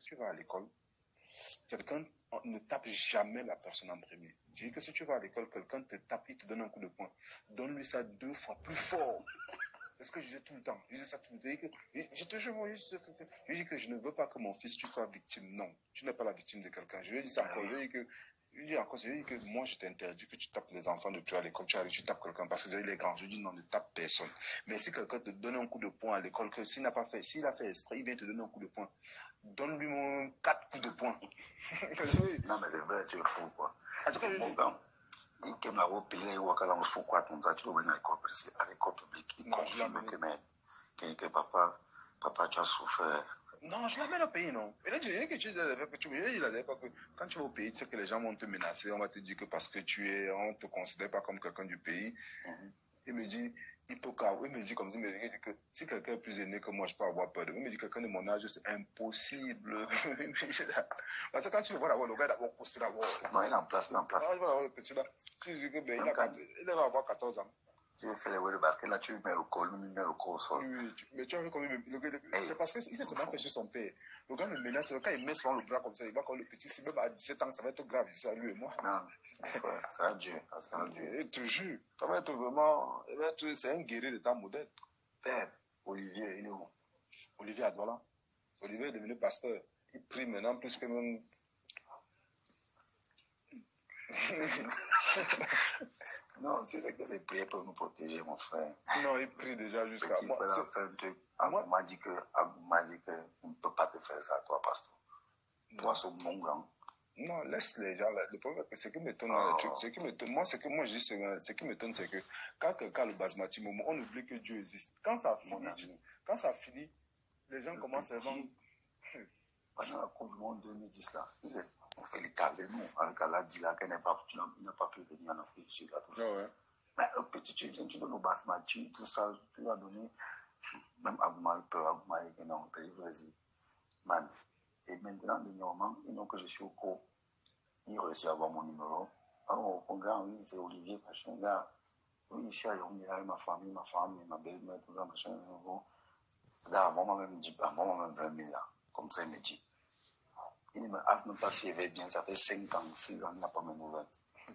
tu vas à l'école, quelqu'un ne tape jamais la personne en premier. Je dis que si tu vas à l'école, quelqu'un te tape, il te donne un coup de poing. Donne-lui ça 2 fois plus fort. Parce que je dis tout le temps. Je dis ça tout le temps. Je te jure, je dis que je ne veux pas que mon fils, tu sois victime. Non, tu n'es pas la victime de quelqu'un. Je lui dis ça encore. Je dis que moi, je t'interdis que tu tapes les enfants de toi à l'école. Tu arrives, tu tapes quelqu'un parce que il est grand. Je dis non, ne tape personne. Mais si quelqu'un te donne un coup de poing à l'école, que s'il n'a pas fait, s'il a fait esprit, il vient te donner un coup de poing. Donne-lui mon 4 coups de poing. Non, mais c'est vrai, tu es fou, quoi. C'est bon, ben. Il aime la robe, il est wakala, on fout quoi, comme ça, tu vas venir à l'école publique. Il confirme que papa, tu as souffert. Non, je l'amène au pays, non. Il a dit que quand tu vas au pays, tu sais que les gens vont te menacer, on va te dire que parce que on te considère pas comme quelqu'un du pays. Il me dit, il me dit comme ça, il me dit que si quelqu'un est plus aîné que moi, je peux avoir peur de lui. Il me dit que quelqu'un de mon âge, c'est impossible. Parce que quand tu le vois d'abord, le gars d'abord posté d'abord. Non, il est en place, Ah, je vais avoir le petit là. Tu dis que il va avoir 14 ans. Tu veux faire le basket, là, tu mets le col, au sol. Oui, mais tu as vu comment c'est parce qu'il s'est seulement fait chez son père. Le gars me menace, quand il met souvent le bras comme ça, il va quand le petit, si même à 17 ans, ça va être grave, c'est à lui et moi. Non, ça a Dieu. Et te jure, ça va être vraiment, c'est un guerrier de temps moderne. Père, Olivier, il est où? Olivier à Douala. Olivier est devenu pasteur. Il prie maintenant plus que même. Non, c'est que c'est prier pour nous protéger, mon frère. Non, il prie déjà jusqu'à moi. On m'a dit que on ne peut pas te faire ça, toi, pasteur. Toi, c'est mon grand. Non, laisse les gens là. Le problème, c'est que m'étonne dans les trucs. Ce qui m'étonne, moi, c'est que moi, je dis, ce qui m'étonne, c'est que quand quelqu'un a le basmati, on oublie que Dieu existe. Quand ça finit, les gens commencent à vendre. Pendant la Coupe du Monde 2010, là, on fait l'état avec nous, avec Aladji là, qu'elle n'a pas pu venir en Afrique du Sud, là, tout ça. Ouais. Mais le petit, tu donnes au basmati, tout ça, tu vas donner, même Agouma, Agouma, non, pays Brésil. Man. Et maintenant, dernièrement, ils n'ont que je suis au cours. Il réussit à avoir mon numéro. Oh, mon gars, oui, c'est Olivier, machin, gars. Oui, je suis à Yomi, là, ma famille, ma belle-mère, tout ça, machin. Bon. Là, moi, même dit, moi, même 20 000, là. Comme ça, il me dit. Il ne m'a même pas s'il va bien, ça fait 5 ans, 6 ans, il n'a pas mes nouvelles.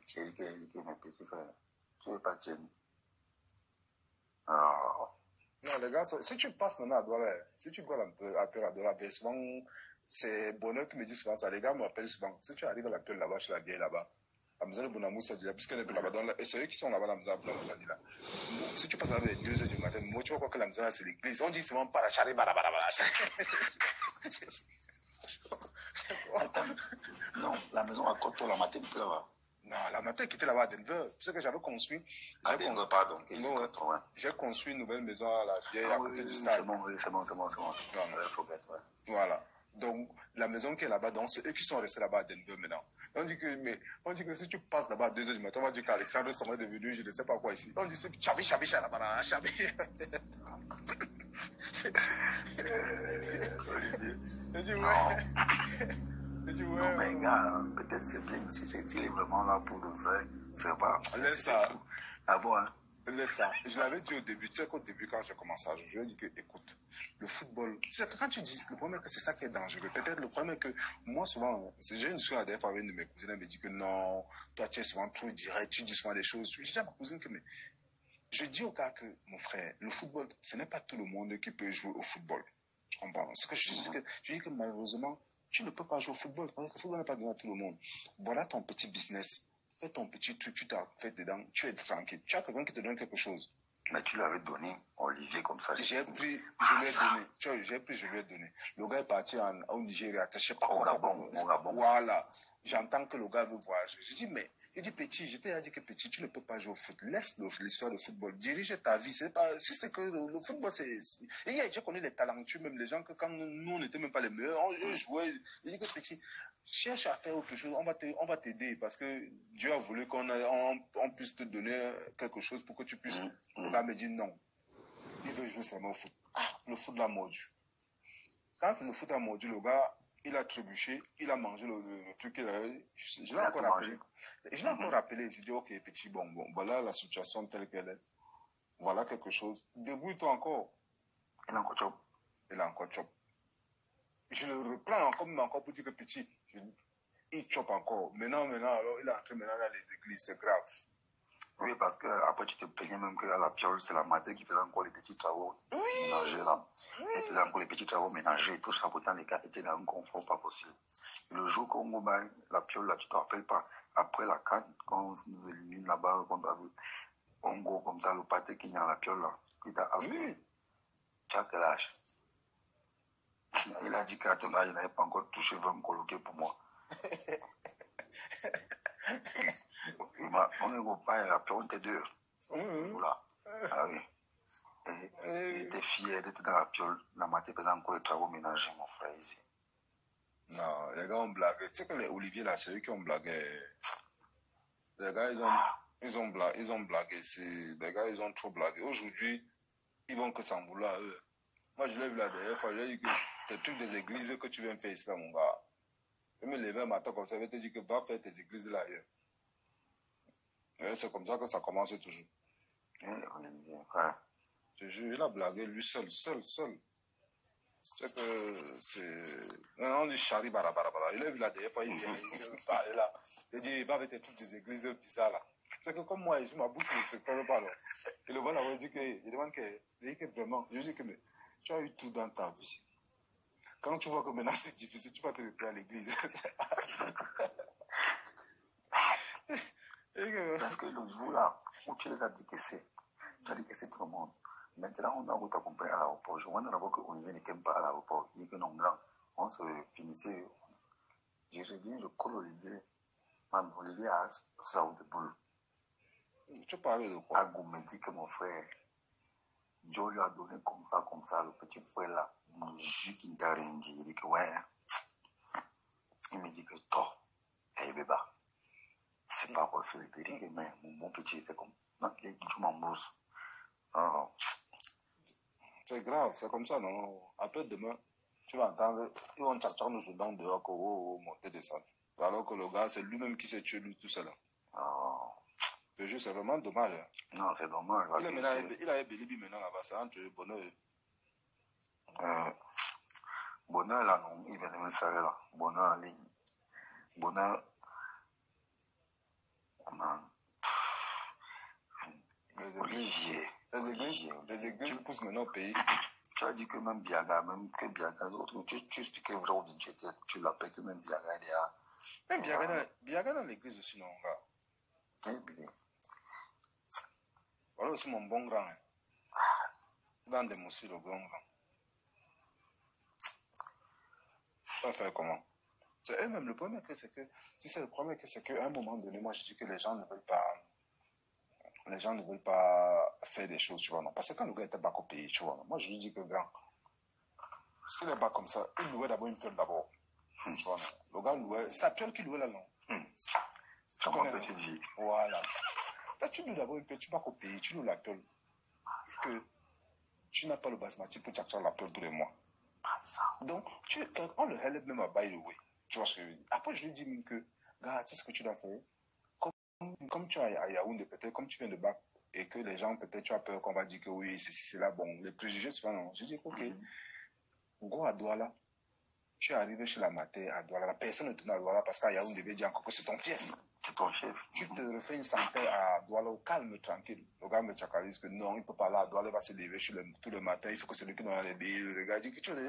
J'ai dit que mes petits frères, tu ne veux pas Jenny. Non, les gars, si tu passes maintenant à Douala, si tu vois appel à Douala, bien souvent, c'est Bonheur qui me dit souvent ça. Les gars m'appellent souvent. Si tu arrives à l'appel là-bas, chez la vieille là-bas, à Moussa de Bonamou, ça dit là, puisqu'elle est là-bas, et ceux qui sont là-bas, la Moussa dit là. Si tu passes à 2h du matin, moi, tu vois quoi que la Moussa c'est l'église. On dit souvent parachari, barabara. Attends, non, la maison à Koto, la matin, plus là-bas. Non, la matin qui était là-bas à Denver, tu sais que j'avais construit. À Denver, pardon. J'ai construit une nouvelle maison à la vieille, à côté du stade. C'est bon. Voilà. Donc, la maison qui est là-bas, donc c'est eux qui sont restés là-bas à Denver maintenant. On dit que si tu passes là-bas à 2h du matin, on va dire qu'Alexandre serait devenu, je ne sais pas quoi ici. On dit c'est chabi là-bas, chabi. Je dis ouais. Non, mais gars, peut-être c'est bien. S'il est vraiment là pour le vrai, c'est pas. Laisse ça. Ah bon, hein? Laisse ça. Je l'avais dit au début. Tu sais qu'au début, quand j'ai commencé à jouer, je lui ai dit que, écoute, le football, tu sais que quand tu dis, le problème est que c'est ça qui est dangereux. Peut-être le problème est que, moi, souvent, j'ai une soeur la dernière fois avec une de mes cousines, elle me dit que non, toi, tu es souvent trop direct, tu dis souvent des choses. Je dis à ma cousine que, mais, je dis au gars que, mon frère, le football, ce n'est pas tout le monde qui peut jouer au football. Tu comprends? Ce que je dis que malheureusement, tu ne peux pas jouer au football. Parce que le football n'est pas donné à tout le monde. Voilà ton petit business. Fais ton petit truc, tu t'as fait dedans, tu es tranquille. Tu as quelqu'un qui te donne quelque chose. Mais tu l'avais donné, Olivier, comme ça. J'ai pris, je lui ai donné. Tu vois, j'ai pris, je lui ai donné. Le gars est parti au Nigeria, je sais pas au Gabon. Voilà. J'entends que le gars veut voyager. Je dis, mais, petit, je t'ai dit que petit, tu ne peux pas jouer au foot. Laisse l'histoire du football. Dirige ta vie. Si c'est que le football, c'est. J'ai connu les talentueux, même les gens que quand nous, on n'était même pas les meilleurs, on jouait. Je dis que petit, cherche à faire autre chose, on va t'aider parce que Dieu a voulu on puisse te donner quelque chose pour que tu puisses. Le gars me dit non. Il veut jouer seulement au foot. Le foot l'a mordu. Quand le foot a mordu, le gars, il a trébuché, il a mangé le truc qu'il avait. Je l'ai encore rappelé. Je l'ai encore rappelé. Je dis, ok, petit, bon, voilà la situation telle qu'elle est. Voilà quelque chose. Débrouille-toi encore. Il a encore chop. Il a encore chop. Je le reprends encore pour dire que petit, il chope encore. Maintenant, alors, il est entré maintenant dans les églises, c'est grave. Oui, parce que après tu te plaignais même qu'à la piole, c'est la matin qui faisait encore les petits travaux ménagers là. Elle faisait encore les petits travaux ménagers et tout ça. Pourtant, les gars étaient dans un confort pas possible. Et le jour qu'on gagne la piole là, tu te rappelles pas, après la canne, quand on nous élimine là-bas, on go comme ça, le pâté qui est dans la piole là, qui t'a affaire. Tu as quel âge? Il a dit qu'à ton âge, il n'avait pas encore touché, il va me coloquer pour moi. On est au pas, la piole, on était deux. Voilà. Ah oui. Et il était fier d'être dans la piole. La matinée, faisait encore les travaux ménagers, mon frère, ici. Non, les gars ont blagué. Tu sais que les Olivier là, c'est eux qui ont blagué. Les gars, ils ont blagué. Les gars, ils ont trop blagué. Aujourd'hui, ils vont que s'en vouloir eux. Moi, je l'ai vu la dernière fois, j'ai dit que tes trucs des églises que tu viens faire ici, là, mon gars. Je me levais un matin comme ça, je vais te dire que va faire tes églises là ailleurs. Et c'est comme ça que ça commence toujours. Je jure, il a blagué lui seul. C'est que c'est. Non, on dit Chari Barabara. Il a vu la dernière fois, il vient parler là. Il dit, il va avec tes trucs des églises bizarres là. C'est que comme moi, ma bouche ne se ferme pas là. Et le voilà, il dit que, il demande que vraiment, je dis que mais, tu as eu tout dans ta vie. Quand tu vois que maintenant c'est difficile, tu vas te replier à l'église. Parce que le jour là où tu les as décaissés, tu as décaissé tout le monde. Maintenant, on a t'accompagner à l'aéroport. Je vois d'abord qu'Olivier n'était pas à l'aéroport. Il dit que non, grand. On se finissait. Je reviens, je colle Olivier. Man, Olivier a sa route de boule. Tu parlais de quoi? Agou me dit que mon frère, Joe lui a donné comme ça, le petit frère là, le jus qui t'a rien dit. Il dit que ouais. Il me dit que toi, hey bébé, c'est pas quoi faire. Il dit que mais mon petit, c'est comme. Non, il dit que tu m'embrousses. C'est grave, c'est comme ça, non? Après demain, tu vas entendre, ils vont tchak nous jouer dans dehors, monter, descendre. Alors que le gars, c'est lui-même qui s'est tué lui tout seul. Le jeu, c'est vraiment dommage. Hein. Non, c'est dommage. Il a Bélibi maintenant là-bas, c'est entre Bonheur. Bonheur là, non, il vient de me serrer là. Bonheur en ligne. Bonheur. Olivier. Les églises poussent maintenant au pays. Tu as dit que même Biaga, tu expliquais vraiment bien, tu l'appelles que même Biaga, il est à. Même Biaga dans l'église aussi, non, gars. Eh bien. Voilà aussi mon bon grand. Hein. Dans des mousses, le grand. Ça va faire comment? C'est eux-mêmes. Le problème, c'est que, si c'est le problème, c'est qu'à un moment donné, moi, je dis que les gens ne veulent pas faire des choses, tu vois, non. Parce que quand le gars était bac au pays, tu vois, non. Moi, je lui dis que, grand, parce qu'il est bac comme ça, il louait d'abord une piole d'abord. Tu vois, non. Le gars louait, sa piole qu'il louait là, non. Tu connais, tu dis. Voilà. Là, tu loues d'abord une piole, tu bac au pays, tu loues la piole. Que tu n'as pas le basmati pour t'acheter la piole tous les mois. Donc, on le relève même à by the way. Tu vois ce que je veux dire. Après, je lui dis même que, gars, tu sais ce que tu dois faire. Comme tu es à Yaoundé, peut-être, comme tu viens de bac, et que les gens, peut-être, tu as peur qu'on va dire que oui, c'est là, bon, les préjugés, tu vois, non. Je dis, ok, go à Douala. Tu es arrivé chez la mater à Douala. La personne ne tenait à Douala parce qu'à Yaoundé, il dit encore que c'est ton fief. C'est ton chef. Tu te refais une santé à Douala, au calme, tranquille. Le gars me chakalise que non, il ne peut pas aller à Douala, il va se lever tout le matin, il faut que celui qui donne les billets, le gars dit que tu es.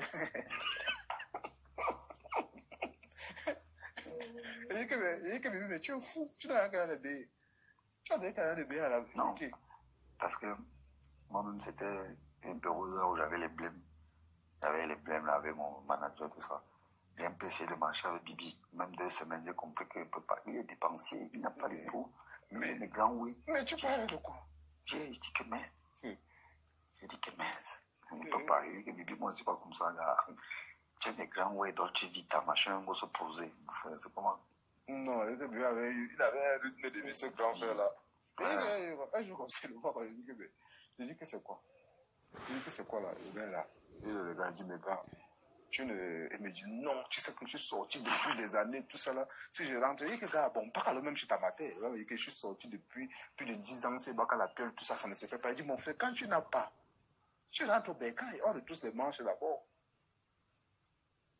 Il dit que mais tu es fou, tu n'as rien à billets. Tu as donné qu'à les billets à la vie. Non, parce que moi-même, c'était une période où j'avais les blèmes. J'avais les blèmes là avec mon manager, tout ça. J'ai un peu essayé de marcher avec Bibi. Même 2 semaines, j'ai compris qu'il ne peut pas. Il est dépensier, il n'a pas de tout. Mais les grands, oui. Mais tu parles de quoi? J'ai dit que mince. J'ai dit que mince. Il ne peut pas. Il dit que Bibi, moi, c'est pas comme ça, là. Tu as des grands, ouais, donc tu vis ta machin, il faut se poser. C'est comment? Non, il avait un rythme de vie, ce grand frère-là. Un jour comme ça, le voir, il dit que c'est quoi? Il dit que c'est quoi là, le gars là? Et le gars dit, mais gars, il me dit, non, tu sais que je suis sorti depuis des années, tout ça là. Si je rentre, il dit que gars, bon, pas le même chez ta mater. Il dit que je suis sorti depuis plus de 10 ans, c'est bac à la piole, tout ça, ça ne se fait pas. Il dit, mon frère, quand tu n'as pas, tu rentres au bécain et hors de tous les manches là-bas.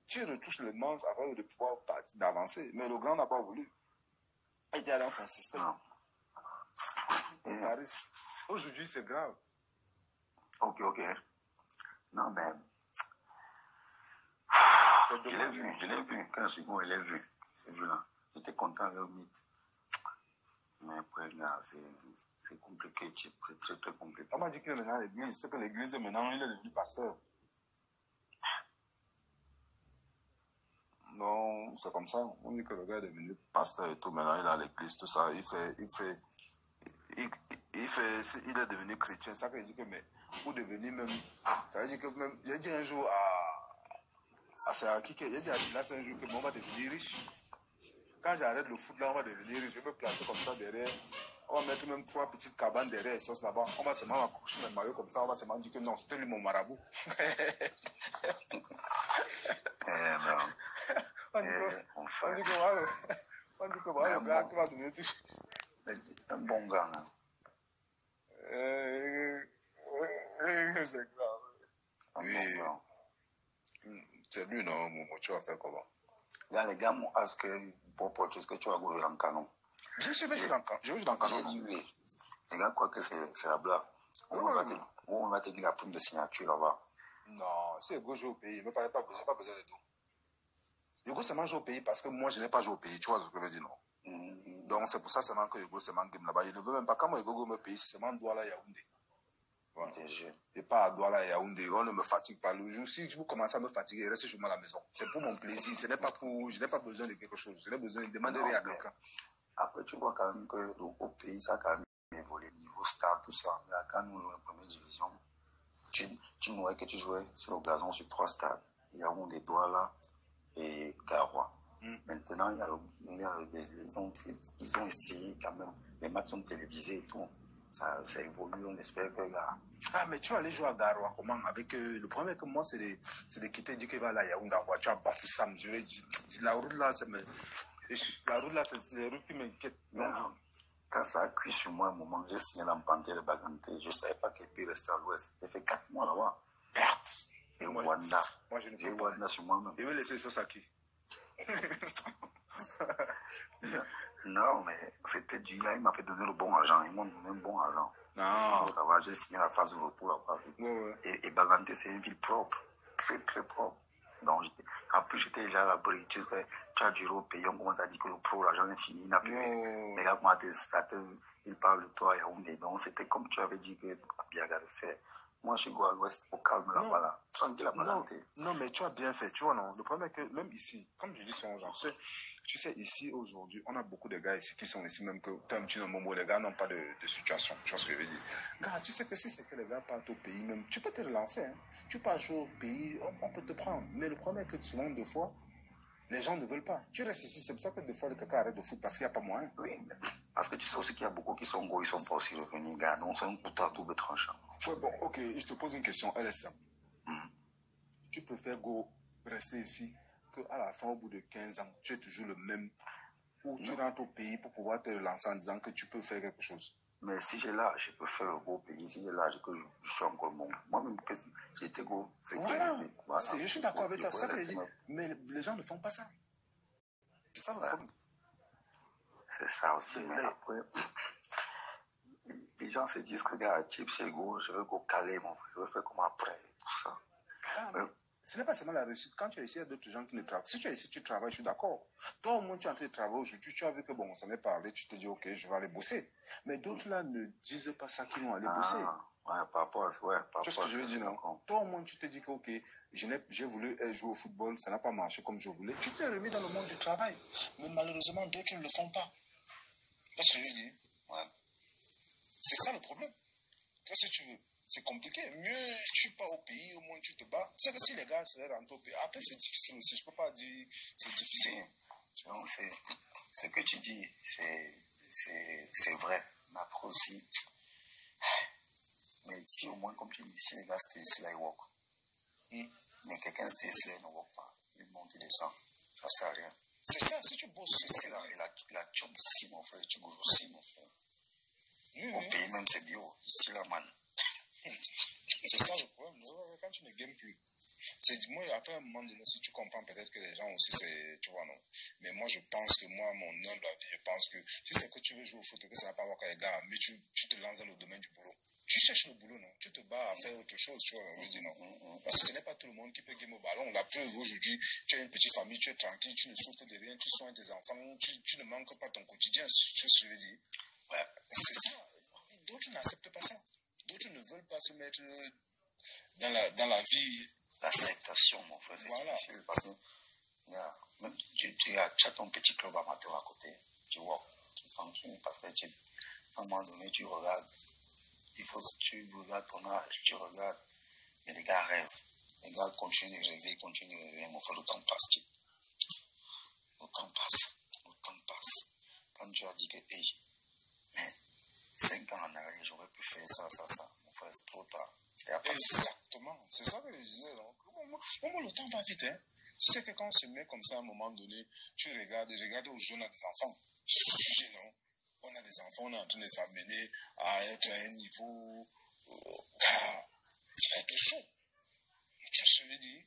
tu retouches les manches avant de pouvoir d'avancer. Mais le grand n'a pas voulu. Il était dans son système. Paris. Aujourd'hui, c'est grave. Ok. Non, mais... Je l'ai vu. Quand je suis bon, je l'ai vu. Là. J'étais content de le mythe. Mais après, là, c'est compliqué. C'est très, très compliqué. On m'a dit que maintenant, l'église, c'est que l'église, maintenant, il est devenu pasteur. Non, c'est comme ça. On dit que le gars est devenu pasteur et tout. Maintenant, il est à l'église, tout ça. Il est devenu chrétien. Ça veut dire que, mais, pour devenir même, ça veut dire que même, j'ai dit un jour à qui j'ai dit à Silas un jour que moi, on va devenir riche. Quand j'arrête le foot là, on va devenir riche. Je vais me placer comme ça derrière. On va mettre même 3 petites cabanes derrière et sauce là-bas. On va seulement accrocher mes maillots comme ça. On va seulement dire que non, c'était lui mon marabout. Non. On dit que voilà, le gars qui va devenir un bon gars. Hein. C'est grave. Oui. C'est lui, non, Momo, tu vas faire comment? Là, les gars m'ont dit est-ce que tu vas jouer dans le canon? Je suis dans le canon. Oui. Les gars croient que c'est la blague. On va te dire la prime de signature là-bas. Non, c'est Hugo joue au pays. Il n'a pas besoin de tout. Hugo seulement joue au pays parce que moi, je n'ai pas joué au pays. Tu vois ce que je veux dire, non? Donc, c'est pour ça seulement que Hugo seulement game là-bas. Il ne veut même pas. Quand moi, Hugo me paye, c'est seulement Douala Yaoundé. Voilà. Et pas à Douala Yaoundé. On ne me fatigue pas. Le jour, si vous commencez à me fatiguer, restez chez moi à la maison. C'est pour mon plaisir. Ce n'est pas pour. Je n'ai pas besoin de quelque chose. Je n'ai besoin de demander rien à quelqu'un. Après, tu vois quand même qu'au pays, ça a quand même évolué. Niveau stade, tout ça. Là, quand nous jouons en première division, tu vois que tu jouais sur le gazon sur 3 stades. Yaoundé, Douala et Garoua. Maintenant, ils ont essayé quand même. Les matchs sont télévisés et tout. Ça évolue, on espère que là. Ah, mais tu vas aller jouer à Garoua, comment? Avec le problème que moi, c'est de quitter, dire qu'il va aller à Yaoundé. Tu as Bafoussam, je vais dire. La route là, c'est les routes qui m'inquiètent. Quand ça a cuit sur moi, un moment, j'ai signé l'Ampanté de Baganté. Je ne savais pas qu'il peut rester à l'ouest. J'ai fait 4 mois là-bas. Perte. Et Wanda. Moi, je ne j'ai Wanda sur moi-même. Il veut laisser ça à qui? Non, mais c'était du gars, il m'a fait donner le bon argent. Ils m'ont donné un bon argent. J'ai signé la phase de retour là-bas. Et Baganté, c'est une ville propre. Très, très propre. Donc, après, j'étais déjà à la brique. Tu as du au pays, on commence à dire que le pro, l'argent est fini, il n'a plus. Mais là, moi, il parle de toi et Yaoundé. Donc, c'était comme tu avais dit que Biaga de faire. Moi, je suis à l'ouest, au calme là-bas, là. Tranquille à Baganté. Non, mais tu as bien fait, tu vois, non. Le problème est que même ici, comme je dis, c'est un genre. Tu sais, ici, aujourd'hui, on a beaucoup de gars ici qui sont ici, même que, comme tu dis, les gars n'ont pas de situation. Tu vois ce que je veux dire? Gars, tu sais que si c'est que les gars partent au pays, même, tu peux te relancer, hein. Tu pars jouer au pays, on peut te prendre. Mais le problème est que souvent, des fois, les gens ne veulent pas. Tu restes ici, c'est pour ça que des fois, les caca arrêtent de foot parce qu'il n'y a pas moyen. Oui, parce que tu sais aussi qu'il y a beaucoup qui sont gros, ils ne sont pas aussi revenus, gars. Donc, c'est un couteau à double tranchant. Ouais, bon, ok, je te pose une question, elle est simple. Tu préfères rester ici qu'à la fin, au bout de 15 ans, tu es toujours le même, ou tu rentres au pays pour pouvoir te relancer en disant que tu peux faire quelque chose? Mais si j'ai l'âge, je peux faire le beau pays. Si j'ai l'âge, que je suis encore bon. Moi-même, j'étais gros. Voilà. Je suis d'accord avec toi. Ça que je dis. Mais les gens ne font pas ça. C'est ça le problème. C'est ça aussi. Mais après, les gens se disent que, gars, Chip, c'est gros, je veux go caler, mon frère. Je veux faire comme après, tout ça. Ce n'est pas seulement la réussite. Quand tu es ici, il y a d'autres gens qui ne travaillent. Si tu es ici, tu travailles, je suis d'accord. Toi, au moins, tu es en train de travailler aujourd'hui. Tu as vu que, bon, on s'en est parlé. Tu te dis, ok, je vais aller bosser. Mais d'autres, là, ne disent pas ça qu'ils vont aller bosser. Ouais, par rapport à tu vois ce que je veux dire, non? Toi, au moins, tu te dis que, ok, j'ai voulu jouer au football, ça n'a pas marché comme je voulais. Tu t'es remis dans le monde du travail. Mais malheureusement, d'autres ne le font pas. Tu vois ce que je veux dire? Ouais. C'est ça le problème. Tu vois ce que tu veux? C'est compliqué. Mieux, tu pars au pays, au moins tu te bats. C'est que si les gars seraient rentrés au pays. Après, c'est difficile aussi. Je ne peux pas dire c'est difficile. Donc, ce que tu dis, c'est vrai. Mais après aussi, mais si au moins, comme tu dis, si les gars étaient ici, là, ils walk. Mais quelqu'un était ici, là, il ne walk pas. Il monte, il descend. Ça ne sert à rien. C'est ça, si tu bosses, c'est ça. La job d'ici, mon frère, tu bouges aussi, mon frère. Au pays même, c'est bio. Ici, là, man. C'est ça le problème. Quand tu ne gagnes plus. Moi, après un moment donné, si tu comprends peut-être que les gens aussi, c'est, tu vois, non. Mais moi, je pense que moi, mon humble avis, je pense que si c'est que tu veux jouer au foot, que ça n'a pas à voir avec les gars, mais tu te lances dans le domaine du boulot. Tu cherches le boulot, non. Tu te bats à faire autre chose, tu vois, je dis non. Parce que ce n'est pas tout le monde qui peut gagner au ballon. La preuve, aujourd'hui, tu as une petite famille, tu es tranquille, tu ne souffres de rien, tu soignes tes enfants, tu ne manques pas ton quotidien, tu vois ce que je veux dire. Ouais, c'est ça. D'autres n'acceptent pas ça. D'autres ne veulent pas se mettre dans la vie. L'acceptation, mon frère, c'est voilà. difficile parce que même tu as ton petit club amateur à côté, tu vois, qui est tranquille, parce que à un moment donné, tu regardes, tu regardes ton âge, tu regardes, mais les gars rêvent, les gars continuent de rêver, mon frère, le temps passe, le temps passe. Quand tu as dit que, hey, mais 5 ans en arrière, j'aurais pu faire ça, mon frère, c'est trop tard. Exactement, c'est ça que je disais. Donc, comment le temps va vite, hein? Tu sais que quand on se met comme ça à un moment donné, tu regardes aujourd'hui, on a des enfants. Non, on a des enfants, on est en train de s'amener à être à un niveau. C'est tout chaud. Tu sais, je veux dire,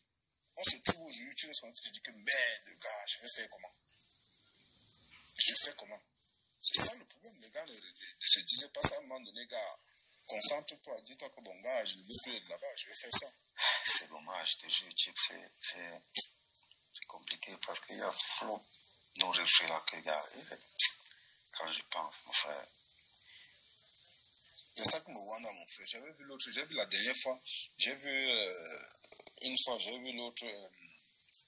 on se trouve aujourd'hui, tu te dis que merde, gars, je vais faire comment? C'est ça le problème, les gars ne se disaient pas ça à un moment donné, gars. Concentre-toi, dis-toi que bon gars, je ne veux plus être là-bas, je vais faire ça. C'est dommage, je te jure, c'est compliqué parce qu'il y a flot nos reflets là que gars, quand je pense, mon frère. C'est ça que me wanda, mon frère. J'ai vu la dernière fois, j'ai vu l'autre,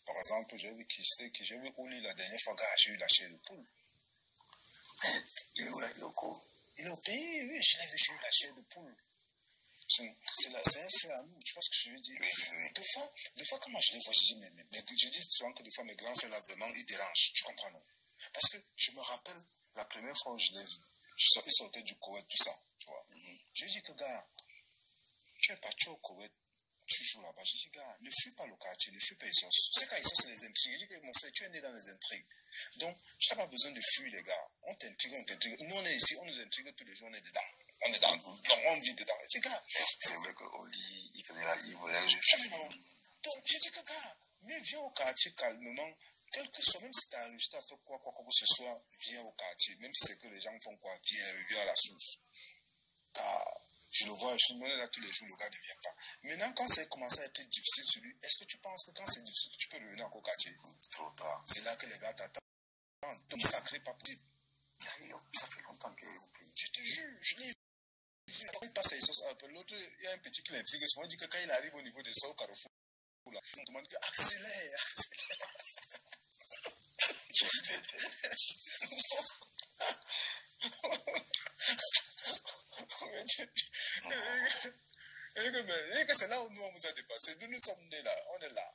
par exemple, j'ai vu Oli la dernière fois, gars, j'ai eu la chair de poule. Il est au pays, oui, je l'ai vu, j'ai eu la chair de poule. C'est un frère à nous, tu vois ce que je veux dire? Oui. Des fois, quand moi je les vois, je dis, mais je dis souvent que des fois, mes grands frères là, vraiment, ils dérangent, tu comprends, non? Parce que je me rappelle, la première fois où je l'ai vu, ils sortaient du Koweït, tout ça, tu vois. Je lui dis que, gars, tu es parti au Koweït, tu joues là-bas. Je dis, gars, ne fuis pas le quartier, ne fuis pas Essos. C'est quand Essos, c'est les intrigues. Je dis que, mon frère, tu es né dans les intrigues. Donc, tu n'as pas besoin de fuir, les gars. On t'intrigue. Nous, on est ici, on nous intrigue tous les jours, on est dedans. Donc, on vit dedans. Je dis, gars, c'est vrai qu'Oli, il faisait la Donc, je dis que, gars, mais viens au quartier calmement. Quel que soit, même si tu as réussi à faire quoi que ce soit, viens au quartier. Même si c'est que les gens font quoi, viens à la source. Car je le vois, je me là tous les jours, le gars ne vient pas. Maintenant, quand ça a commencé à être difficile sur lui, est-ce que tu penses que quand c'est difficile, tu peux revenir au quartier? Trop tard. C'est là que les gars t'attendent. Donc, ça crée pas possible. Ça fait longtemps qu'il est au pays. Je te jure, je l'ai vu. Il passe à Essos, l'autre, il y a un petit qui l'intrigue. Souvent, il dit que quand il arrive au niveau de ça, au carrefour, là, on demande que accélère. Et c'est là où nous on vous a dépassé. Nous sommes nés là, on est là.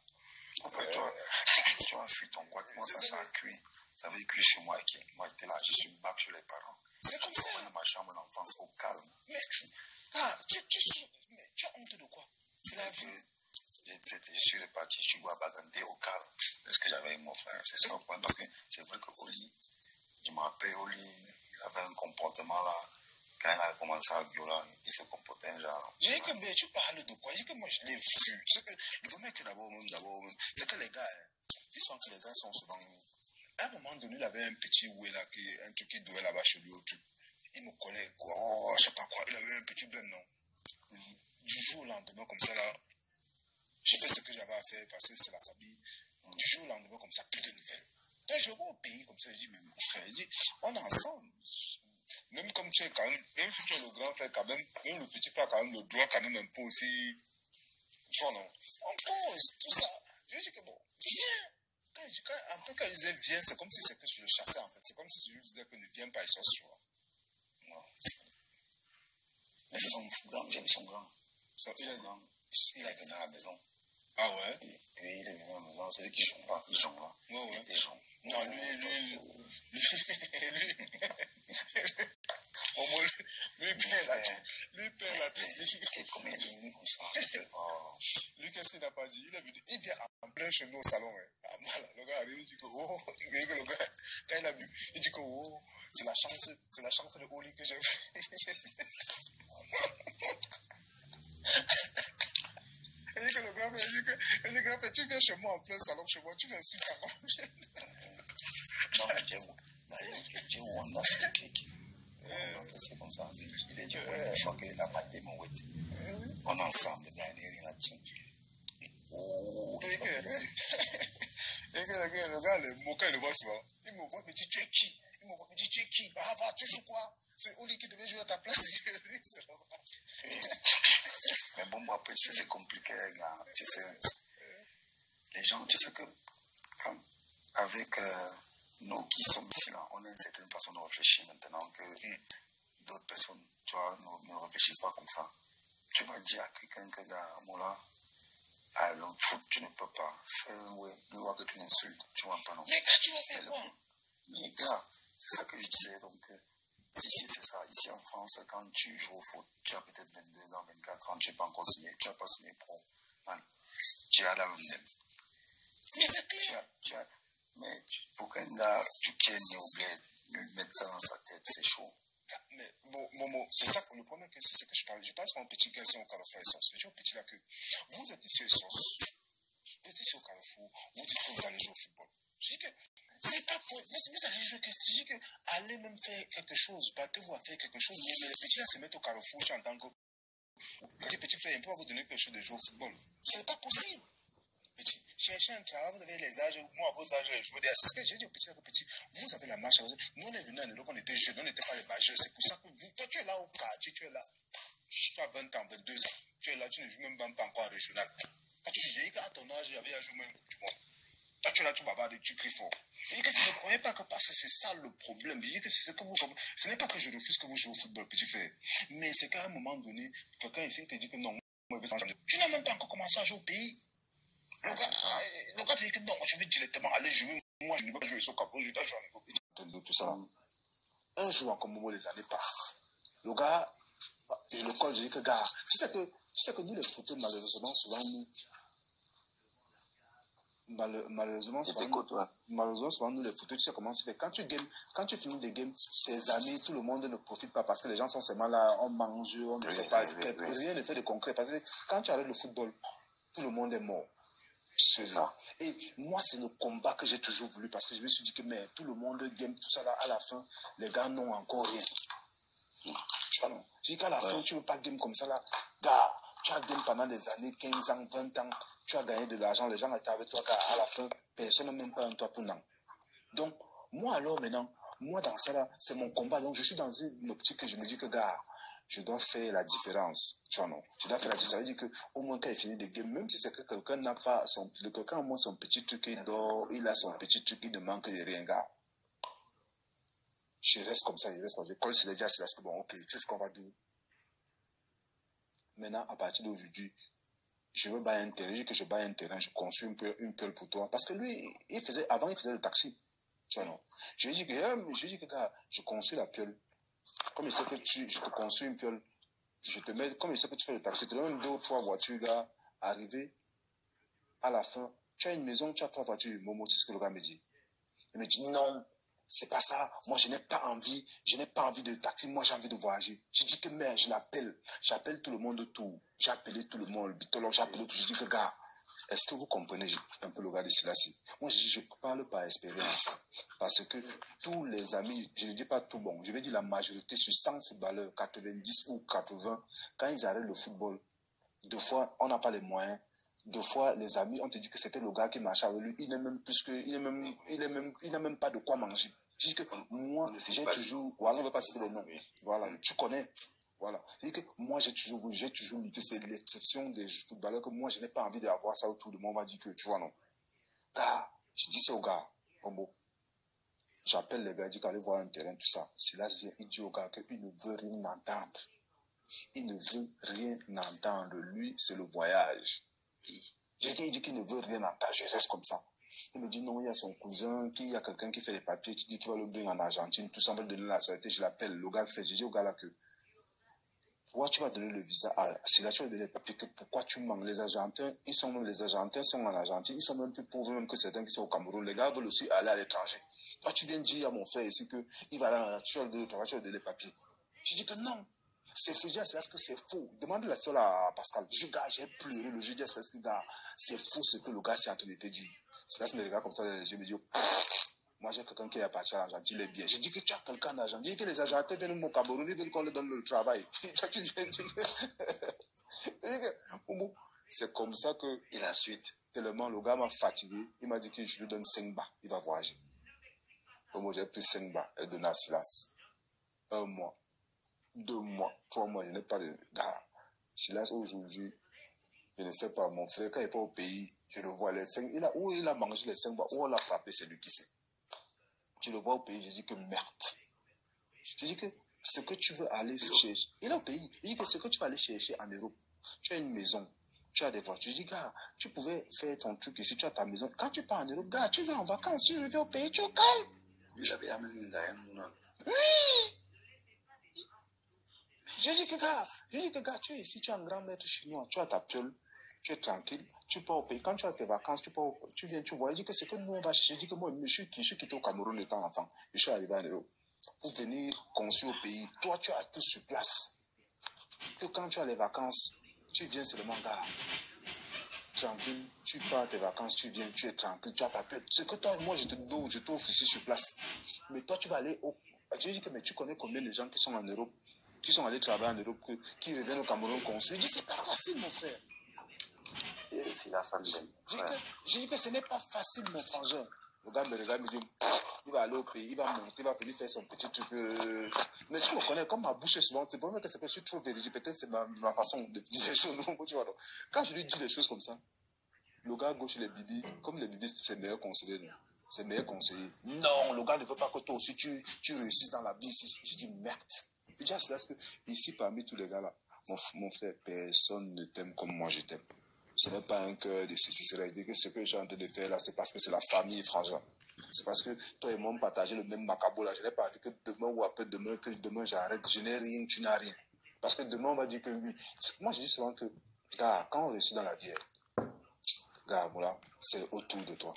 En fait, tu as fui ton quoi, moi ça a cuit. Ça avait cuit sur moi, moi j'étais là, je suis back chez les parents. C'est comme ça. Dans ma chambre d'enfance au calme. Mais tu as honte de quoi? C'est la vie. Je suis reparti, je suis à Baganté au calme. Parce que j'avais mon frère, c'est ça le point. Parce que c'est vrai que Oli, je me rappelle, Oli, il avait un comportement là. Quand il a commencé à violer, il se comportait un genre. J'ai dit que, mais tu parles de quoi? J'ai dit que moi je l'ai vu. Le problème est que d'abord, c'est que les gars, ils sont que les gars sont souvent. À un moment donné, il avait un petit oué là, un truc qui douait là-bas chez lui au truc. Il me collait quoi, je sais pas quoi. Il avait un petit blême, non? Du jour au lendemain, comme ça là, j'ai fait ce que j'avais à faire parce que c'est la famille. Du jour au lendemain, comme ça, plus de nouvelles. Donc je vois au pays comme ça, je dis, mais mon frère, il dit, on est ensemble. Même comme tu es quand même, même si tu es le grand frère quand même, même le petit frère quand même, le doigt quand même un peu aussi. Tu vois, non? On pose, tout ça. Je lui dis que bon, viens. Quand je disais viens, c'est comme si c'était je le chassais en fait. C'est comme si je lui disais que ne viens pas, il sort, tu vois. Non. Mais ils sont grands, j'ai vu son grand. Il est venu à la maison. Ah ouais? Oui, il est venu à la maison, c'est lui qui joue là. Ils sont là. Ouais. Ils sont. Non, lui. Lui perd la tête. Et comme il est venu comme ça. Lui, qu'est-ce qu'il n'a pas dit? Il vient en plein chez nous au salon. Le gars arrive, il dit que oh, le gars, quand il a vu, il dit que oh, c'est la chance de Oli que j'ai vu. que le gars me dit que tu viens chez moi en plein salon chez moi, tu m'insultes à manger. Non, j'ai on a expliqué. C'est comme ça. Il est dit une fois qu'il a maté mon wet. On est ensemble, il y a une là-dessus. Oh, et que le gars, le moquin, il le voit souvent. Il me voit, il me dit, tu es qui? Il me voit, il me dit, tu es qui? Ah, va, tu joues quoi? C'est Oli qui devait jouer à ta place. Mais bon, moi, après, c'est compliqué, gars. Tu sais, les gens, tu sais que, comme, avec nous qui sommes ici, là, on a une certaine façon de réfléchir maintenant que d'autres personnes, tu vois, ne réfléchissent pas comme ça. Tu vas dire à quelqu'un que, gars, moi, là, ah, le foot, tu ne peux pas. Ouais, ne vois que tu l'insultes, tu vois pas non. Mais gars, tu vas faire quoi? Mais gars, c'est ça que je disais, donc, si c'est ça. Ici en France, quand tu joues au foot, tu as peut-être 22 ans, 24 ans, tu n'es pas encore signé, tu n'as pas signé pro. Man, tu as la London. Mais c'est clair. Mais pour qu'un gars qui est né au bled, lui mettre ça dans sa tête, c'est chaud. Mais bon, c'est ça, le problème, c'est ce que je parle. Je parle sur un petit gars, c'est au Carrefour et Source. Je dis au petit là que vous êtes ici au Source, vous êtes ici au Carrefour, vous dites que vous allez jouer au football. Je dis que c'est pas pour vous allez jouer. Je dis que allez même faire quelque chose, battez-vous à faire quelque chose. Mais les petits là se mettent au Carrefour, tu entends que petit frère, il peut pas vous donner quelque chose de jouer au football. C'est pas possible. Petit, cherchez un travail, vous avez les âges, moi, à vos âges, je veux dire, c'est ce que j'ai dit au petit, vous avez la marche, nous, on est venus en Europe, on était jeunes, on n'était pas les majeurs, c'est pour ça que vous, toi, tu es là au quartier, tu es là, tu as 20 ans, 22 ans, tu es là, tu ne joues même pas encore en régional. Toi, tu dis qu'à ton âge, j'avais à jouer même du monde. Toi, tu es là, tu bavardes, tu cries fort. Je dis que ne croyez pas que parce que c'est ça le problème. Je dis que c'est ce que vous, ce n'est pas que je refuse que vous jouez au football, petit frère, mais c'est qu'à un moment donné, quelqu'un ici te dit que non, tu n'as même pas encore commencé à jouer au pays. Le gars te dit que non, je vais directement aller jouer. Moi, je ne vais pas jouer sur Capot, je dois jouer avec tout ça. Un jour, en comme les années passent. Le gars, je le colle, je dis que gars, tu sais que nous, les footeux, malheureusement, souvent, souvent, nous, les footeux, tu sais comment c'est fait. Quand tu finis des games, tes amis, tout le monde ne profite pas parce que les gens sont seulement là, on mange, on ne fait pas, rien ne fait de concret. Parce que quand tu arrêtes le football, tout le monde est mort. C'est ça. Et moi, c'est le combat que j'ai toujours voulu parce que je me suis dit que mais tout le monde game, tout ça là, à la fin, les gars n'ont encore rien. Tu vois, non? Je dis qu'à la fin, tu ne veux pas game comme ça là. Gars, tu as game pendant des années, 15 ans, 20 ans, tu as gagné de l'argent, les gens étaient avec toi, gars, à la fin, personne n'a même pas un toit pour non. Donc, moi alors maintenant, moi dans ça là, c'est mon combat. Donc, je suis dans une optique que je me dis que gars, je dois faire la différence. Tu vois, non? Je dois faire la différence. Ça veut dire qu'au moins, quand il finit des games, même si c'est que quelqu'un n'a pas quelqu'un au moins son petit truc, il dort, il a son petit truc, il ne manque de rien, gars. Je reste comme ça, je reste comme ça. Je colle sur les gars, c'est là, c'est bon, ok, c'est ce qu'on va dire. Maintenant, à partir d'aujourd'hui, je veux bailler un terrain, je dis que je baille un terrain, je construis une pelle pour toi. Parce que lui, avant, il faisait le taxi. Tu vois, non? Je lui ai dit que, gars, je construis la piole. Comme il sait que je te construis une piole, je te mets, comme il sait que tu fais le taxi, tu te donnes 2 ou 3 voitures, gars, arriver à la fin, tu as une maison, tu as 3 voitures, Momo, c'est ce que le gars me dit. Il me dit, non, c'est pas ça, moi je n'ai pas envie de taxi, moi j'ai envie de voyager. Je dis que, mais je j'appelle tout le monde autour, j'ai appelé tout le monde, le bitologue, j'ai appelé tout, je dis que, gars, est-ce que vous comprenez un peu le gars de Silassi? Moi, je parle par expérience. Parce que tous les amis, je ne dis pas tout bon, je vais dire la majorité sur 100 footballeurs, 90 ou 80, quand ils arrêtent le football, 2 fois, on n'a pas les moyens. 2 fois, les amis, on te dit que c'était le gars qui marchait avec lui. Il n'a même pas de quoi manger. Je dis que moi, j'ai toujours, voilà, on ne veut pas citer les noms. Voilà, tu connais. Voilà. Je dis que moi, j'ai toujours lutté. C'est l'exception des footballeurs que moi, je n'ai pas envie d'avoir ça autour de moi. On va dire que, tu vois, non. Gars, je dis ça au gars. Bon. J'appelle les gars, je dis qu'allez voir un terrain, tout ça. C'est là, il dit au gars qu'il ne veut rien entendre. Il ne veut rien entendre. Lui, c'est le voyage. Il dit qu'il ne veut rien entendre. Je reste comme ça. Il me dit non, il y a son cousin, il y a quelqu'un qui fait les papiers, qui dit qu'il va le donner en Argentine. Tout ça, on va lui donner la société. Je l'appelle. Le gars qui fait, je dis au gars là que pourquoi tu vas donner le visa à si là tu vas donner les papiers, que pourquoi tu manques les Argentins, les Argentins sont en Argentine, ils sont même plus pauvres même que certains qui sont au Cameroun. Les gars veulent aussi aller à l'étranger. Toi, tu viens dire à mon frère ici que il va là, tu vas donner les papiers. Je dis que non. C'est fou, c'est ce que c'est faux. Demande la seule à Pascal. J'ai pleuré le jeu, c'est ce que c'est faux ce que le gars s'est en train de te dire. C'est là que je me regarde comme ça, je me dis, moi j'ai quelqu'un qui est parti à l'Argentine, il est bien. Je dis que tu as quelqu'un d'argent. Je dis que les Argentins viennent au Cameroun, ils veulent qu'on leur donne le travail. C'est comme ça que, et la suite, tellement le gars m'a fatigué, il m'a dit que je lui donne 5 bas, il va voyager. Donc moi j'ai pris 5 bas et donné à Silas. 1 mois, 2 mois, 3 mois, je n'ai pas de gars. Silas aujourd'hui, je ne sais pas, mon frère, quand il n'est pas au pays, je le vois les 5, où il a mangé les 5 bas, où on l'a frappé, c'est lui qui sait. Je le vois au pays, je dis que merde. Je dis que ce que tu veux aller chercher, il est au pays, je dis que ce que tu vas aller chercher en Europe, tu as une maison, tu as des voitures. Je dis, gars, tu pouvais faire ton truc ici, tu as ta maison. Quand tu pars en Europe, gars, tu vas en vacances, tu reviens au pays, tu es calme. Il avait amené une gagne. Oui! Je dis que gars, tu es ici, tu es un grand maître chinois, tu as ta piole, tu es tranquille, tu pars au pays. Quand tu as tes vacances, tu viens, tu vois. Je dis que c'est que nous, on va chercher. Je dis que moi, je suis quitté au Cameroun étant enfant. Je suis arrivé en Europe. Pour venir construire au pays, toi, tu as tout sur place. Que quand tu as les vacances, tu viens seulement, gars. Tranquille, tu pars tes vacances, tu viens, tu es tranquille, tu as ta piole. C'est que toi, moi, je t'offre ici sur place. Mais toi, tu vas aller au. Je dis que, mais tu connais combien de gens qui sont en Europe, qui sont allés travailler en Europe, qui reviennent au Cameroun construire. Je dis, c'est pas facile, mon frère. Et c'est là, ça me donne. Je dis que ce n'est pas facile, mon frangin. Le gars me regarde, me dit, il va aller au pays, il va monter, il va venir faire son petit truc. Mais tu me connais, comme ma bouche est souvent, c'est pour moi que je suis trop véridique. Peut-être c'est ma façon de dire les choses. Tu vois, quand je lui dis les choses comme ça, le gars gauche, les bibis, comme les bibis, c'est meilleur conseiller. C'est meilleur conseiller. Non, le gars ne veut pas que toi aussi tu réussisses dans la vie. Je dis merde. Et déjà, c'est parce que ici, parmi tous les gars là, mon frère, personne ne t'aime comme moi je t'aime. Ce n'est pas un cœur de ceci, c'est dire que ce que je suis en train de faire là, c'est parce que c'est la famille, frangin. C'est parce que toi et moi, on partageait le même macabo là. Je n'ai pas envie que demain ou après-demain, que demain j'arrête. Je n'ai rien, tu n'as rien. Parce que demain, on va dire que oui. Moi, je dis souvent que, gars, quand on réussit dans la vie, gars, voilà, c'est autour de toi.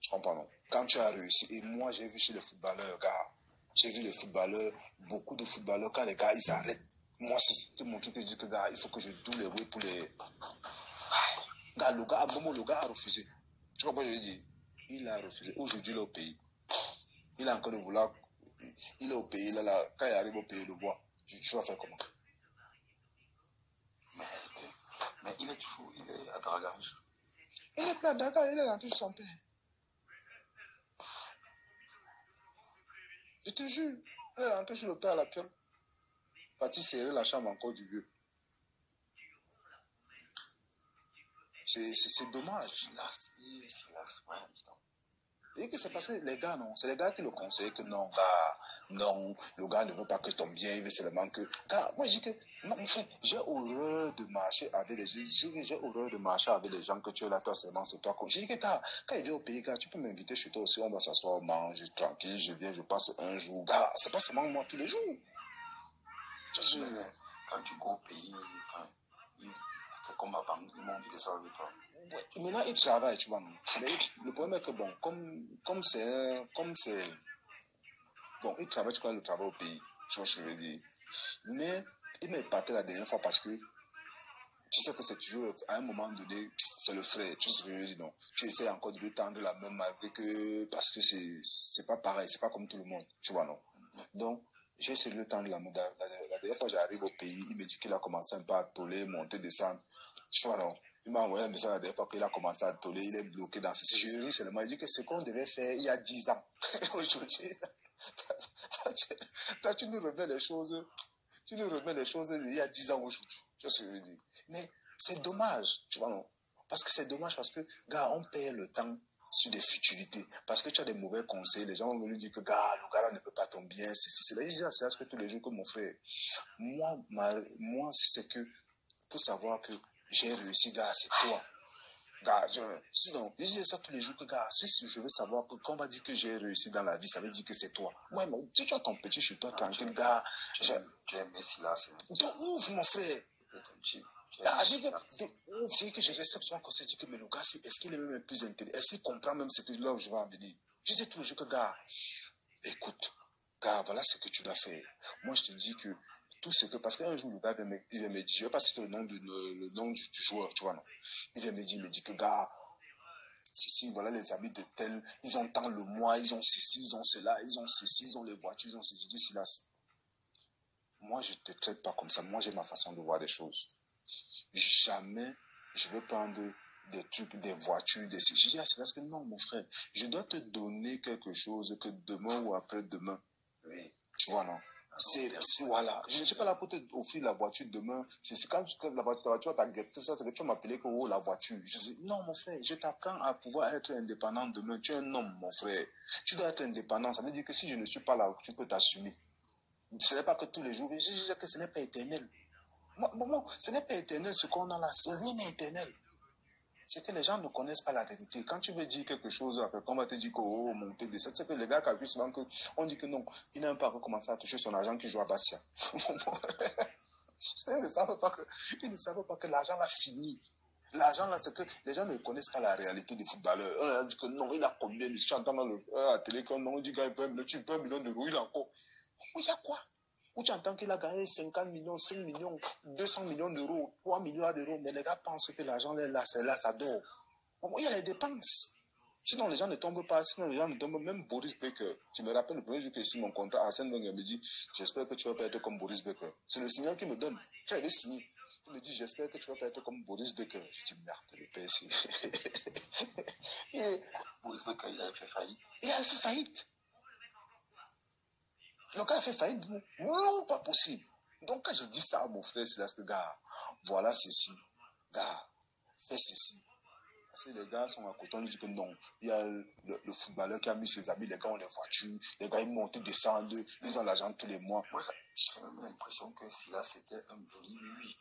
Tu comprends, non? Quand tu as réussi, et moi, j'ai vu chez les footballeurs, gars, j'ai vu les footballeurs, beaucoup de footballeurs, quand les gars, ils arrêtent. Moi, c'est mon truc que je dis que, gars, il faut que je doule les oui pour les. Gars, le gars, à un moment, le gars a refusé. Tu comprends ce que je dis? Il a refusé. Aujourd'hui, il est au pays. Il a encore de vouloir. Il est au pays, là, quand il arrive au pays, il le voit. Tu vas faire comment? Mais il est toujours, il est à Dragage. Il est pas à Dakar, il est dans tout son père. Je te jure, il est rentré sur le père à la piole. Parti serrer la chambre encore du vieux. C'est dommage. Et que c'est parce que les gars, non, c'est les gars qui le conseillent que non, gars, non, le gars ne veut pas que ton bien, il veut seulement que. Car moi, je dis que, non, mon frère, j'ai horreur de marcher avec les gens. J'ai horreur de marcher avec les gens que tu es là, toi seulement, c'est toi. Je dis que, gars, quand il vient au pays, gars, tu peux m'inviter chez toi aussi, on va s'asseoir, on mange, tranquille, je viens, je passe un jour, gars, c'est pas seulement moi tous les jours. Quand tu go au pays, enfin, c'est comme avant, ils m'ont dit de ça avec toi. Ouais, maintenant, il travaille, tu vois. Mais le problème est que, bon, comme c'est. Bon, il travaille, tu vois, le travail au pays, tu vois ce que je veux dire. Mais il m'a épaté la dernière fois parce que tu sais que c'est toujours, à un moment donné, c'est le frère, tu sais ce que je veux dire, non. Tu essaies encore de lui tendre la main malgré que. Parce que c'est pas pareil, c'est pas comme tout le monde, tu vois, non. Donc, j'ai essayé de lui tendre la main. La dernière fois, j'arrive au pays, il me dit qu'il a commencé un peu à toller, monter, descendre, tu vois, non. Il m'a envoyé un message la dernière fois qu'il a commencé à toller, il est bloqué dans ce. Je lui ai dit seulement, il dit que c'est ce qu'on devait faire il y a 10 ans. Aujourd'hui, tu nous remets les choses. Tu nous remets les choses il y a 10 ans aujourd'hui. Tu vois ce que je veux dire? Mais c'est dommage, tu vois, non? Parce que c'est dommage parce que, gars, on perd le temps sur des futilités. Parce que tu as des mauvais conseils. Les gens vont lui dire que, gars, le gars là ne peut pas tomber bien. C'est là. Je dis, c'est là que tous les jours que mon frère. Moi, c'est que, pour savoir que j'ai réussi, gars, c'est toi. Gars, sinon, je dis ça tous les jours que, gars, si je veux savoir que quand on va dire que j'ai réussi dans la vie, ça veut dire que c'est toi. Moi, si tu as ton petit chez toi, tranquille, gars. Tu es Messi là, c'est. De ouf, mon frère. J'ai dit que je respecte son conseil. Je dis que, mais le gars, est-ce qu'il est même plus intelligent? Est-ce qu'il comprend même ce que là où je vais en venir? Je dis tous les jours que, gars, écoute, gars, voilà ce que tu dois faire. Moi, je te dis que tout ce que, parce qu'un jour, le gars, il vient me dire, je ne vais pas citer le nom du joueur, tu vois, non. Il vient me dire que, gars, si, voilà les amis de tel, ils ont tant le mois, ils ont ceci, ils ont cela, ils ont ceci, ils ont les voitures, ils ont ceci. Je dis, Silas, moi, je ne te traite pas comme ça. Moi, j'ai ma façon de voir les choses. Jamais je veux prendre des trucs, des voitures, des... Je dis à Silas que non, mon frère, je dois te donner quelque chose que demain ou après-demain, oui, tu vois, non? Voilà. Je ne suis pas là pour te offrir la voiture demain. C'est quand la voiture t'a guetté, ça, c'est que tu vas m'appeler que oh, la voiture. Je dis, non, mon frère, je t'apprends à pouvoir être indépendant demain. Tu es un homme, mon frère. Tu dois être indépendant. Ça veut dire que si je ne suis pas là, tu peux t'assumer. Ce n'est pas que tous les jours. Je dis que ce n'est pas éternel. Bon, ce n'est pas éternel ce qu'on a là. Rien n'est éternel. C'est que les gens ne connaissent pas la vérité. Quand tu veux dire quelque chose, on va te dire que oh, monter des c'est que les gars calculent souvent qu'on dit que non, il n'a même pas recommencé à toucher son argent qui joue à Bastia. Ils ne savent pas que l'argent l'a fini. L'argent là, c'est que les gens ne connaissent pas la réalité des footballeurs. On dit que non, il a combien de chantant dans la télé, que non, on dit qu'il a 20 millions d'euros, il a encore. Il y a quoi? Où tu entends qu'il a gagné 50 millions, 5 millions, 200 millions d'euros, 3 milliards d'euros, mais les gars pensent que l'argent est là, c'est là, ça dort. Il y a les dépenses. Sinon, les gens ne tombent pas, même Boris Becker. Je me rappelle le premier jour que j'ai signé mon contrat, Arsène Wenger me dit, j'espère que tu vas pas être comme Boris Becker. C'est le signal qu'il me donne. Tu avais signé. Il me dit, j'espère que tu vas pas être comme Boris Becker. Je dis, merde, le père, Boris Becker, il avait fait faillite. Il a fait faillite. Le gars a fait faillite. Non, pas possible. Donc, quand je dis ça à mon frère, c'est là que, gars, voilà ceci. Gars, fais ceci. Parce que les gars sont à côté, on lui dit que non. Il y a le footballeur qui a mis ses amis, les gars ont les voitures, les gars ils montent, descendent, ils ont l'argent tous les mois. Moi, j'ai même l'impression que si là c'était un béni, oui.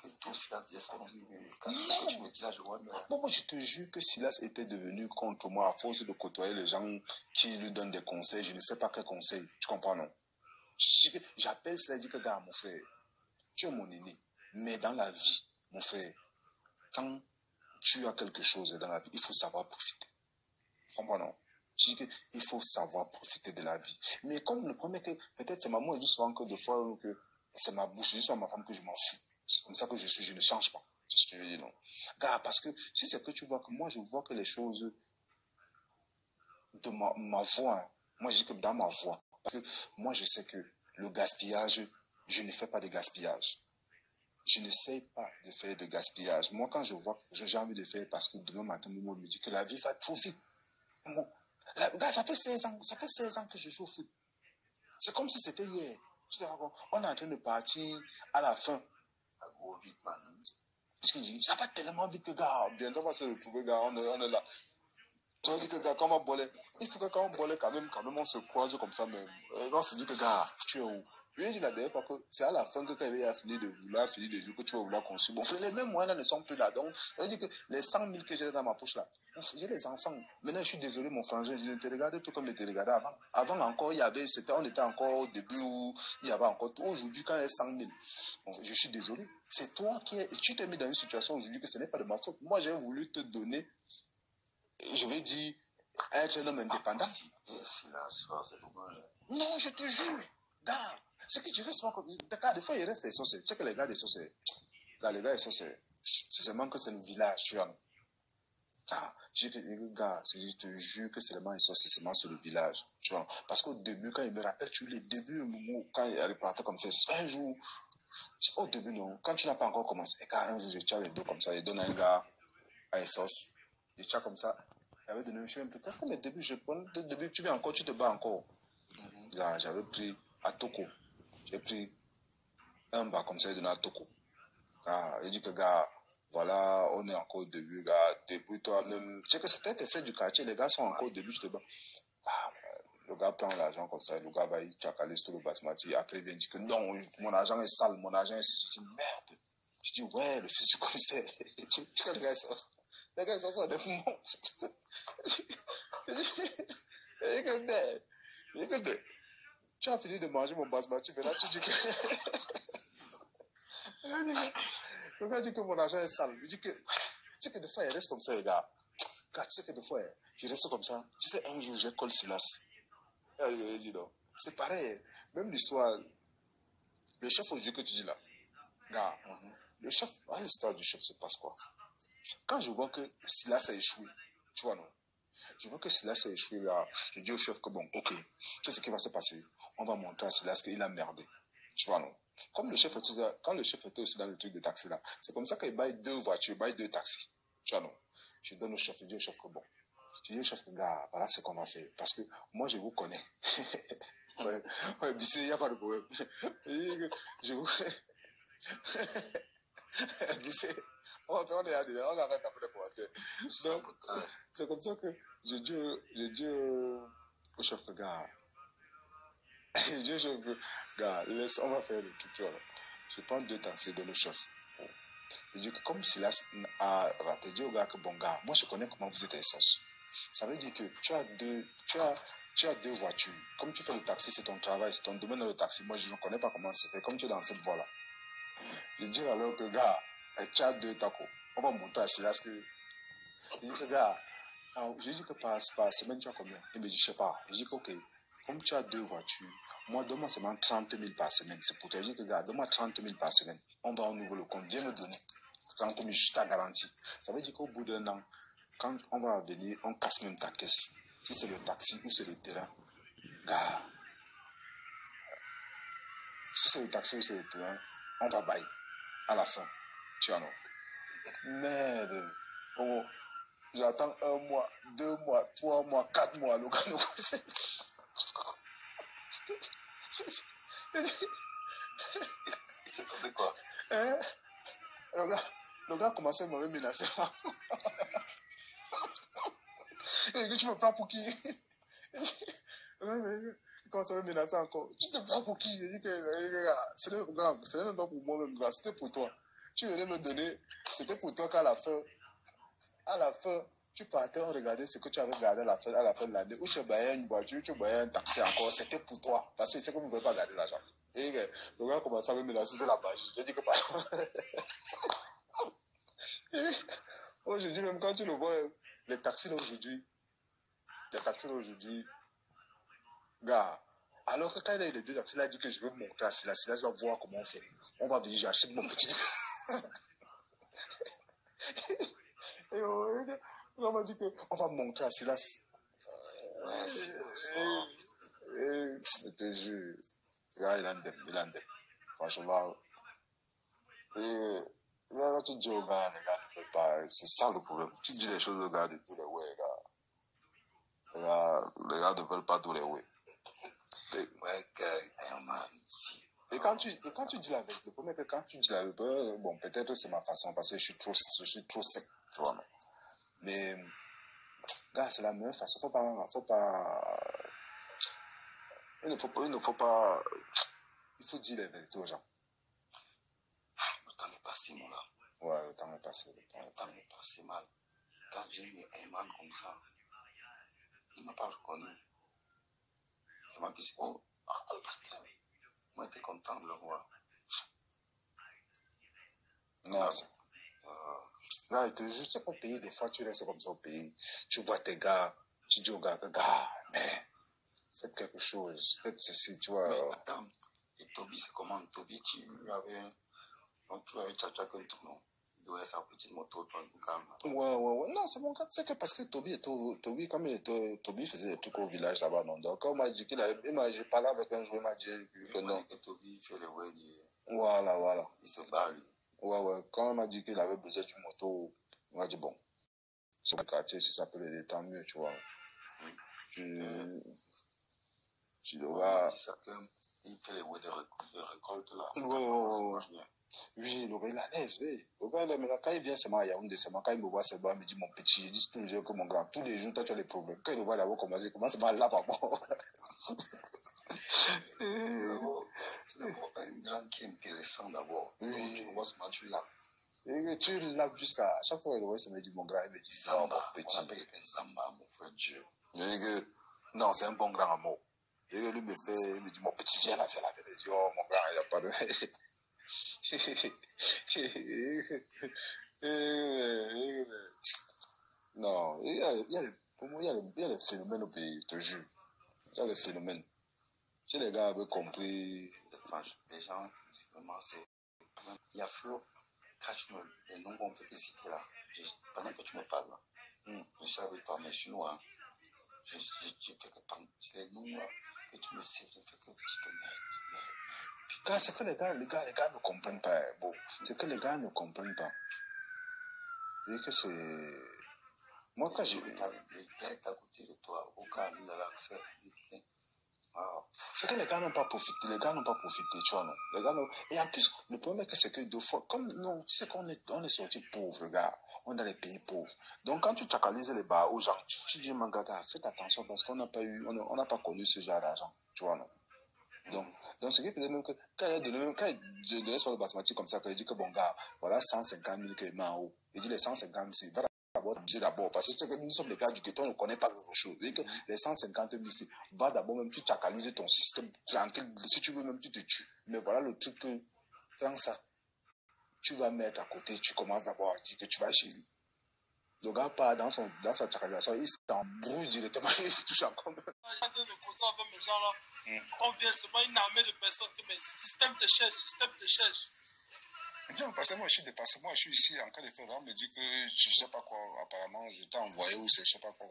Que tout Silas disait son oui. Quand tu me dis là, je vois. Bon, moi, je te jure que Silas était devenu contre moi à force de côtoyer les gens qui lui donnent des conseils. Je ne sais pas quels conseils. Tu comprends, non? J'appelle cela, je dis que, gars, mon frère, tu es mon aîné. Mais dans la vie, mon frère, quand tu as quelque chose dans la vie, il faut savoir profiter. Tu comprends, non? Je dis qu'il faut savoir profiter de la vie. Mais comme le premier que, peut-être c'est maman, elle dit souvent que des fois, que c'est ma bouche, je dis souvent à ma femme que je m'en fous. C'est comme ça que je suis, je ne change pas. C'est ce que je veux dire, non? Gars, parce que si c'est que tu vois que moi, je vois que les choses de ma voix, moi, je dis que dans ma voix, parce que moi, je sais que le gaspillage, je ne fais pas de gaspillage. Je n'essaie pas de faire de gaspillage. Moi, quand je vois que j'ai envie de faire parce que demain matin, mon me dit que la vie va trop vite. Bon, gars, ça fait 16 ans que je joue au foot. C'est comme si c'était hier. On est en train de partir à la fin. À gros vite, man. Ça va tellement vite que, gars, bientôt on va se retrouver, gars, on est là. Tu as dit que, gars, quand on va voler, il faut que quand on volait, quand même, on se croise comme ça même. On se dit que, gars, tu es où? Je lui ai dit la dernière fois que c'est à la fin que quand il a fini de jouer, que tu vas vouloir construire. Bon, les mêmes moyens là ne sont plus là. Donc, ça veut dire que les 100 000 que j'ai dans ma poche là, j'ai les enfants. Maintenant, je suis désolé, mon frangin, je ne te regarde plus comme je te regardais avant. Avant encore, on était encore au début où il y avait encore tout. Aujourd'hui, quand il y a 100 000, bon, je suis désolé. C'est toi tu t'es mis dans une situation aujourd'hui que ce n'est pas de ma faute. Moi, j'ai voulu te donner, je vais dire, être un homme indépendant. Non, je te jure. Gars, ce que tu restes souvent comme. Des fois, il reste des sauces. C'est que les gars des sauces, les gars des sauces, c'est seulement que c'est le village, tu vois. Ah, je te jure que c'est seulement les sauces, c'est seulement sur le village, tu vois. Parce qu'au début, quand il me rappelle, les débuts, quand il est parti comme ça, un jour, au début, non, quand tu n'as pas encore commencé, et quand un jour, je tiens les deux comme ça, il donne à un gars à une sauce, il tient comme ça, il avait donné un chien un peu. Quand c'est mes débuts, je prends, de début, tu viens encore, tu te bats encore. Là, j'avais pris à Toko. J'ai pris un bas comme ça, il donné à Toko. Il dit que, gars, voilà, on est encore au début, gars, depuis toi-même. Tu sais que c'était tes frères du quartier, les gars sont encore au début, je te bats. Le gars prend l'argent comme ça, le gars va y tchacaler sur le basmati. Après, il vient dire que non, mon argent est sale, mon argent est. Je dis, merde. Je dis, ouais, le fils du commissaire. Tu connais les gars, les gars, ils sont des monstres. Tu as fini de manger mon basmati, mais là, tu dis que. Le gars dit que mon argent est sale. Il dit que. Tu sais que des fois, il reste comme ça, les gars. Gars, tu sais que des fois, il reste comme ça. Tu sais, un jour, j'ai collé Silas. Il dit non. C'est pareil. Même l'histoire Le chef aujourd'hui que tu dis là, gars, le chef, à l'histoire du chef se passe quoi? Quand je vois que Silas a échoué, tu vois non? Je vois que Silas a échoué là, je dis au chef que bon, ok, tu sais ce qui va se passer. On va montrer à Silas qu'il a merdé. Tu vois non? Comme le chef était, quand le chef était aussi dans le truc de taxi là, c'est comme ça qu'il baille 2 voitures, il baille 2 taxis. Tu vois non? Je donne au chef, je dis au chef que bon. Je dis au chef que gars, voilà ce qu'on va faire. Parce que moi je vous connais. Ouais, Bissé, il n'y a pas de problème. Je vous. Bissé, on arrête d'après les commentaires. Donc, c'est comme ça que je dis au chef que gars. Je dis au chef que gars, laisse, on va faire le truc. Je prends 2 taxis de le chef. Je dis que comme Silas a raté, je dis au gars que bon gars, moi je connais comment vous êtes essence. Ça veut dire que tu as 2 voitures. Comme tu fais le taxi, c'est ton travail, c'est ton domaine dans le taxi. Moi, je ne connais pas comment c'est fait. Comme tu es dans cette voie-là. Je dis alors que, gars, tu as 2 tacos. On va monter à Silas que... Je dis que, gars, je dis que par semaine, tu as combien? Il me dit, je sais pas. Je dis que, ok, comme tu as 2 voitures, moi, donne-moi seulement 30 000 par semaine. C'est pour te dire que, gars, donne-moi 30 000 par semaine. On va au nouveau le compte. Viens me donner. 30 000, je t'garantis. Ça veut dire qu'au bout d'un an, quand on va venir, on casse même ta caisse. Si c'est le taxi ou c'est le terrain, gars, si c'est le taxi ou c'est le terrain, on va bailler à la fin. Tu vois, non? Merde. Oh, j'attends 1 mois, 2 mois, 3 mois, 4 mois. Le gars nous Il s'est passé quoi? Hein? Le gars commençait à me menacer. Il dit, tu me prends pour qui? Il commence à me menacer encore. Tu te prends pour qui? Il dit que ce n'est même pas pour moi-même, c'était pour toi. Tu venais me donner, c'était pour toi qu'à la fin, tu partais, on regardait ce que tu avais gardé à la fin de l'année. Ou tu payais une voiture, tu payais un taxi encore, c'était pour toi. Parce que c'est que vous ne pouvez pas garder l'argent. Et le gars commençait à me menacer de la magie. J'ai dit que pas. Aujourd'hui, même quand tu le vois, les taxis d'aujourd'hui, gars, alors que quand il a eu les 2 taxis, il a dit que je veux monter à Silas. Silas va voir comment on fait. On va venir, j'achète mon petit. Et on m'a dit qu'on va monter à Silas. Je te jure, gars, il a un dème. Franchement, là, tu dis aux gars, les gars ne peuvent pas. C'est ça le problème. Tu dis les choses aux gars de tous les ouais, gars. Les gars ne veulent pas tous les ouais. Et quand tu dis la vérité, le premier que quand tu dis la vérité, bon, peut-être c'est ma façon parce que je suis trop sec, tu vois, non? Mais, gars, c'est la meilleure façon. Il faut dire la vérité aux gens. Le temps est passé, mon gars. Ouais, le temps est passé. Le temps est passé mal. Quand j'ai eu un man comme ça, il ne m'a pas reconnu. C'est moi qui suis, oh, le pasteur. Moi, j'étais content de le voir. Non, là, je sais pas payer des fois, tu restes comme ça au pays. Tu vois tes gars, tu dis aux gars, mais faites quelque chose, faites ceci, tu vois. Mais attends, et Toby, c'est comment? Toby, tu avais tchatcha un tournant. Il doit sa petite moto, toi, le calme. Ouais. Non, c'est bon, c'est que parce que Toby, comme Toby faisait des trucs au village là-bas, non. Donc, quand on m'a dit j'ai parlé avec un joueur, il m'a dit que non. Que Toby fait les ouais, Voilà. Il se bat, lui. Ouais. Quand on m'a dit qu'il avait besoin d'une moto, on m'a dit bon, sur le quartier, si ça peut l'aider, tant mieux, tu vois. Tu devras. Il fait les ouais de récolte là. Ouais. Oui, le gars, il a l'aise, oui. Le gars, maintenant, quand il vient seulement à Yaoundé, quand il me voit seulement, il me dit, mon petit, il dit toujours que mon grand, tous les jours, toi, tu as des problèmes. Quand il le voit d'abord commencer, commence mal là, par rapport. C'est d'abord un grand qui est intéressant d'abord. Oui. Tu vois comment tu l'as. Et tu l'as jusqu'à chaque fois, il le voit, ça me dit, mon grand, il me dit, Zamba, mon petit. On appelle Zamba, mon frère Dieu. Non, c'est un bon grand amour. Et lui il me dit, mon petit, viens là. Il me dit, oh, mon grand, il n'y a pas de. Non, il y a les phénomènes au pays, je te jure. Il y a les phénomènes. Si les gars avaient compris... Enfin, les gens, vraiment, c'est... Il y a Flo, les noms qu'on fait citer là, pendant que tu me parles là, je suis avec toi, mais je suis noir. Je fais que prendre les noms là, que tu me sais, je fais que tu te mets. C'est que les gars ne comprennent pas. Bon, c'est que les gars ne comprennent pas. Et que c'est... Moi, quand j'ai... Les gars est à côté de toi, au cas où il avait accès. Wow. C'est que les gars n'ont pas profité, tu vois, non. Les gars n'ont... Et en plus, le problème c'est que deux fois, comme non, tu sais qu'on est sorti pauvres, gars. On est dans les pays pauvres. Donc quand tu chacalises les bas aux gens, tu dis, mon gars, faites attention parce qu'on n'a pas eu, on n'a pas connu ce genre d'argent, tu vois, non. Donc ce qui fait même que quand je donnais sur le basmati comme ça, quand il dit que bon gars, voilà 150 000 que met en haut. Il dit les 150 000, c'est d'abord, parce que nous sommes les gars du ghetto, on ne connaît pas grand chose. Que les 150 000, va d'abord même, tu chacalises ton système tranquille, si tu veux même, tu te tues. Mais voilà le truc que, quand ça, tu vas mettre à côté, tu commences d'abord à dire que tu vas chez lui. Le gars part dans sa chacalisation, il s'embrouille directement, il se touche encore. On vient, c'est pas une armée de personnes qui mais système te cherche. Non, parce que moi je suis dépassé, moi je suis ici en train de faire, on me dit que je sais pas quoi, apparemment je t'ai envoyé ou c'est je sais pas quoi.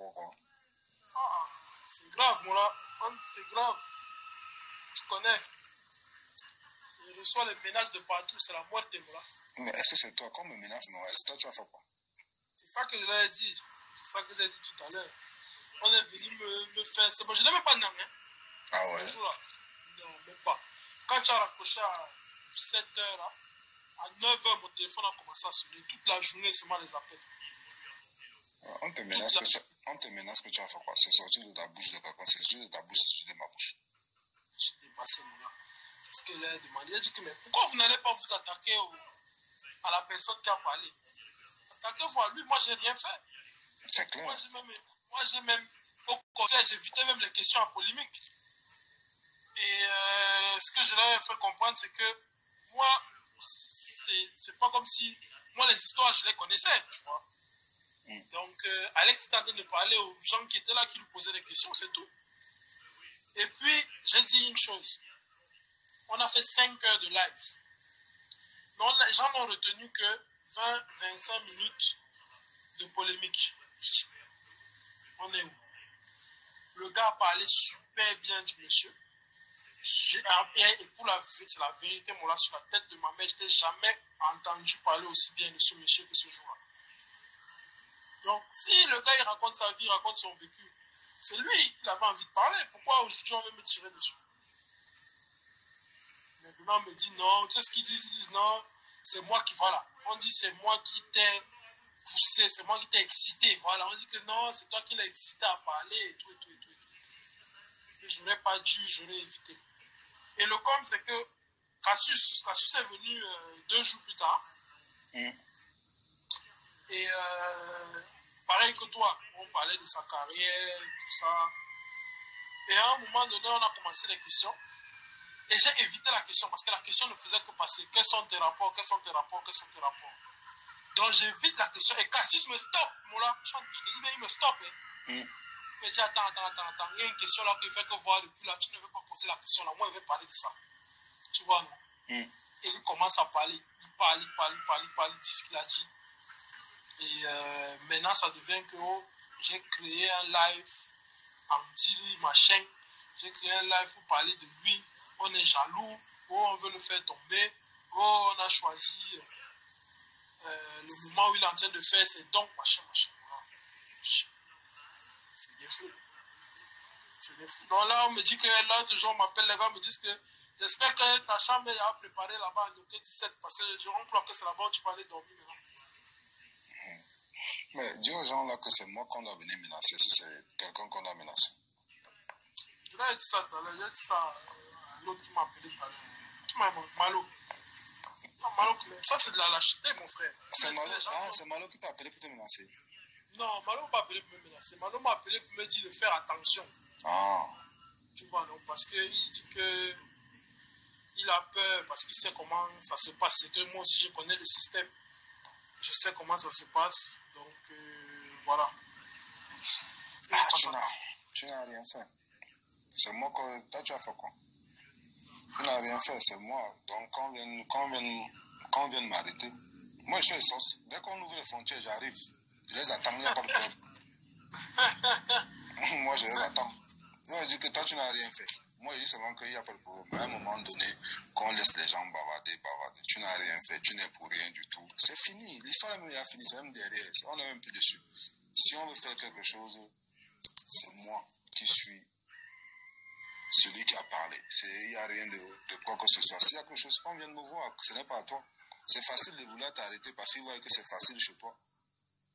Ah, c'est grave, moi là, c'est grave. Tu connais. Je reçois les menaces de partout, c'est la mort de moi là. Mais est-ce que c'est toi qu'on me menace, non? Est-ce que toi tu vas faire quoi? C'est ça que je leur ai dit. C'est ça que j'ai dit tout à l'heure. On est venu me faire. C'est bon, je n'ai même pas de nom, hein. Ah ouais? Là. Non, même pas. Quand tu as raccroché à 7h, là, à 9h, mon téléphone a commencé à sonner. Toute la journée, c'est moi les appels. On te menace que tu vas faire quoi? C'est sorti de ta bouche de quelqu'un, c'est sorti de ta bouche, c'est sorti de ma bouche. J'ai dépassé mon gars. Parce qu'elle a demandé, elle a dit que mais pourquoi vous n'allez pas vous attaquer à la personne qui a parlé? Attaquez-vous à lui, moi j'ai rien fait. C'est clair. Moi j'ai même au contraire, j'évitais même les questions à polémique. Et ce que je leur ai fait comprendre, c'est que moi, c'est pas comme si moi les histoires je les connaissais, tu vois. Donc Alex était en train de parler aux gens qui étaient là, qui lui posaient des questions, c'est tout. Et puis j'ai dit une chose, on a fait 5 heures de live. Donc les gens n'ont retenu que 20-25 minutes de polémique. On est où? Le gars a parlé super bien du monsieur. Et pour c'est la vérité, moi là, sur la tête de ma mère, je n'ai jamais entendu parler aussi bien de ce monsieur que ce jour-là. Donc, si le gars il raconte sa vie, il raconte son vécu, c'est lui, il avait envie de parler. Pourquoi aujourd'hui on veut me tirer dessus? Maintenant, on me dit non, tu sais ce qu'ils disent? Ils disent non, c'est moi qui, voilà. On dit c'est moi qui t'ai poussé, c'est moi qui t'ai excité. Voilà, on dit que non, c'est toi qui l'as excité à parler et tout. Et je n'aurais pas dû, je l'ai évité. Et le com, c'est que Cassius est venu 2 jours plus tard. Et pareil que toi, on parlait de sa carrière, tout ça. Et à un moment donné, on a commencé les questions. Et j'ai évité la question parce que la question ne faisait que passer. Quels sont tes rapports? Donc j'évite la question. Et Cassius me stoppe. Moula, je te dis, mais il me stoppe. Il me dit, attends. Il y a une question là qu'il fait que voir depuis là. Tu ne veux pas poser la question là. Moi, je vais parler de ça. Tu vois, non? Et il commence à parler. Il parle, il dit ce qu'il a dit. Et maintenant, ça devient que j'ai créé un live anti-lui, ma chaîne. J'ai créé un live pour parler de lui. On est jaloux. On veut le faire tomber. On a choisi le moment où il est en train de faire ses dons, machin. C'est des fous. Donc là, on me dit que l'autre jour, on m'appelle, les gars me disent que j'espère que ta chambre a préparé là-bas en 17 parce que je crois que c'est là-bas où tu peux aller dormir maintenant. Mais dis aux gens là que c'est moi qu'on doit venir menacer, si c'est quelqu'un qu'on doit menacer. Je leur ai dit ça tout à l'heure, j'ai dit ça à l'autre qui m'a appelé tout à l'heure. Qui m'a appelé? Malo. Non, Malo, ça c'est de la lâcheté, mon frère. C'est Malo qui t'a appelé pour te menacer? Non, Malo m'a appelé pour me menacer. Malo m'a appelé pour me dire de faire attention. Tu vois, non, parce qu'il dit que il a peur, parce qu'il sait comment ça se passe. C'est que moi aussi, je connais le système. Je sais comment ça se passe. Donc, voilà. Tu n'as rien fait. C'est moi que... Toi, tu as fait quoi? Tu n'as rien fait, c'est moi. Donc, quand on vient de m'arrêter, moi, je suis essence. Dès qu'on ouvre les frontières, j'arrive. Je les attends, il n'y a pas de problème. Moi, je les attends. Je dis que toi, tu n'as rien fait. Moi, je dis seulement qu'il n'y a pas de problème. À un moment donné, qu'on laisse les gens bavarder. Tu n'as rien fait, tu n'es pour rien du tout. C'est fini. L'histoire même a fini, c'est même derrière. On n'est même plus dessus. Si on veut faire quelque chose, c'est moi qui suis celui qui a parlé. Il n'y a rien de quoi que ce soit. S'il y a quelque chose, qu'on vienne me voir, ce n'est pas à toi. C'est facile de vouloir t'arrêter parce qu'ils voient que c'est facile chez toi.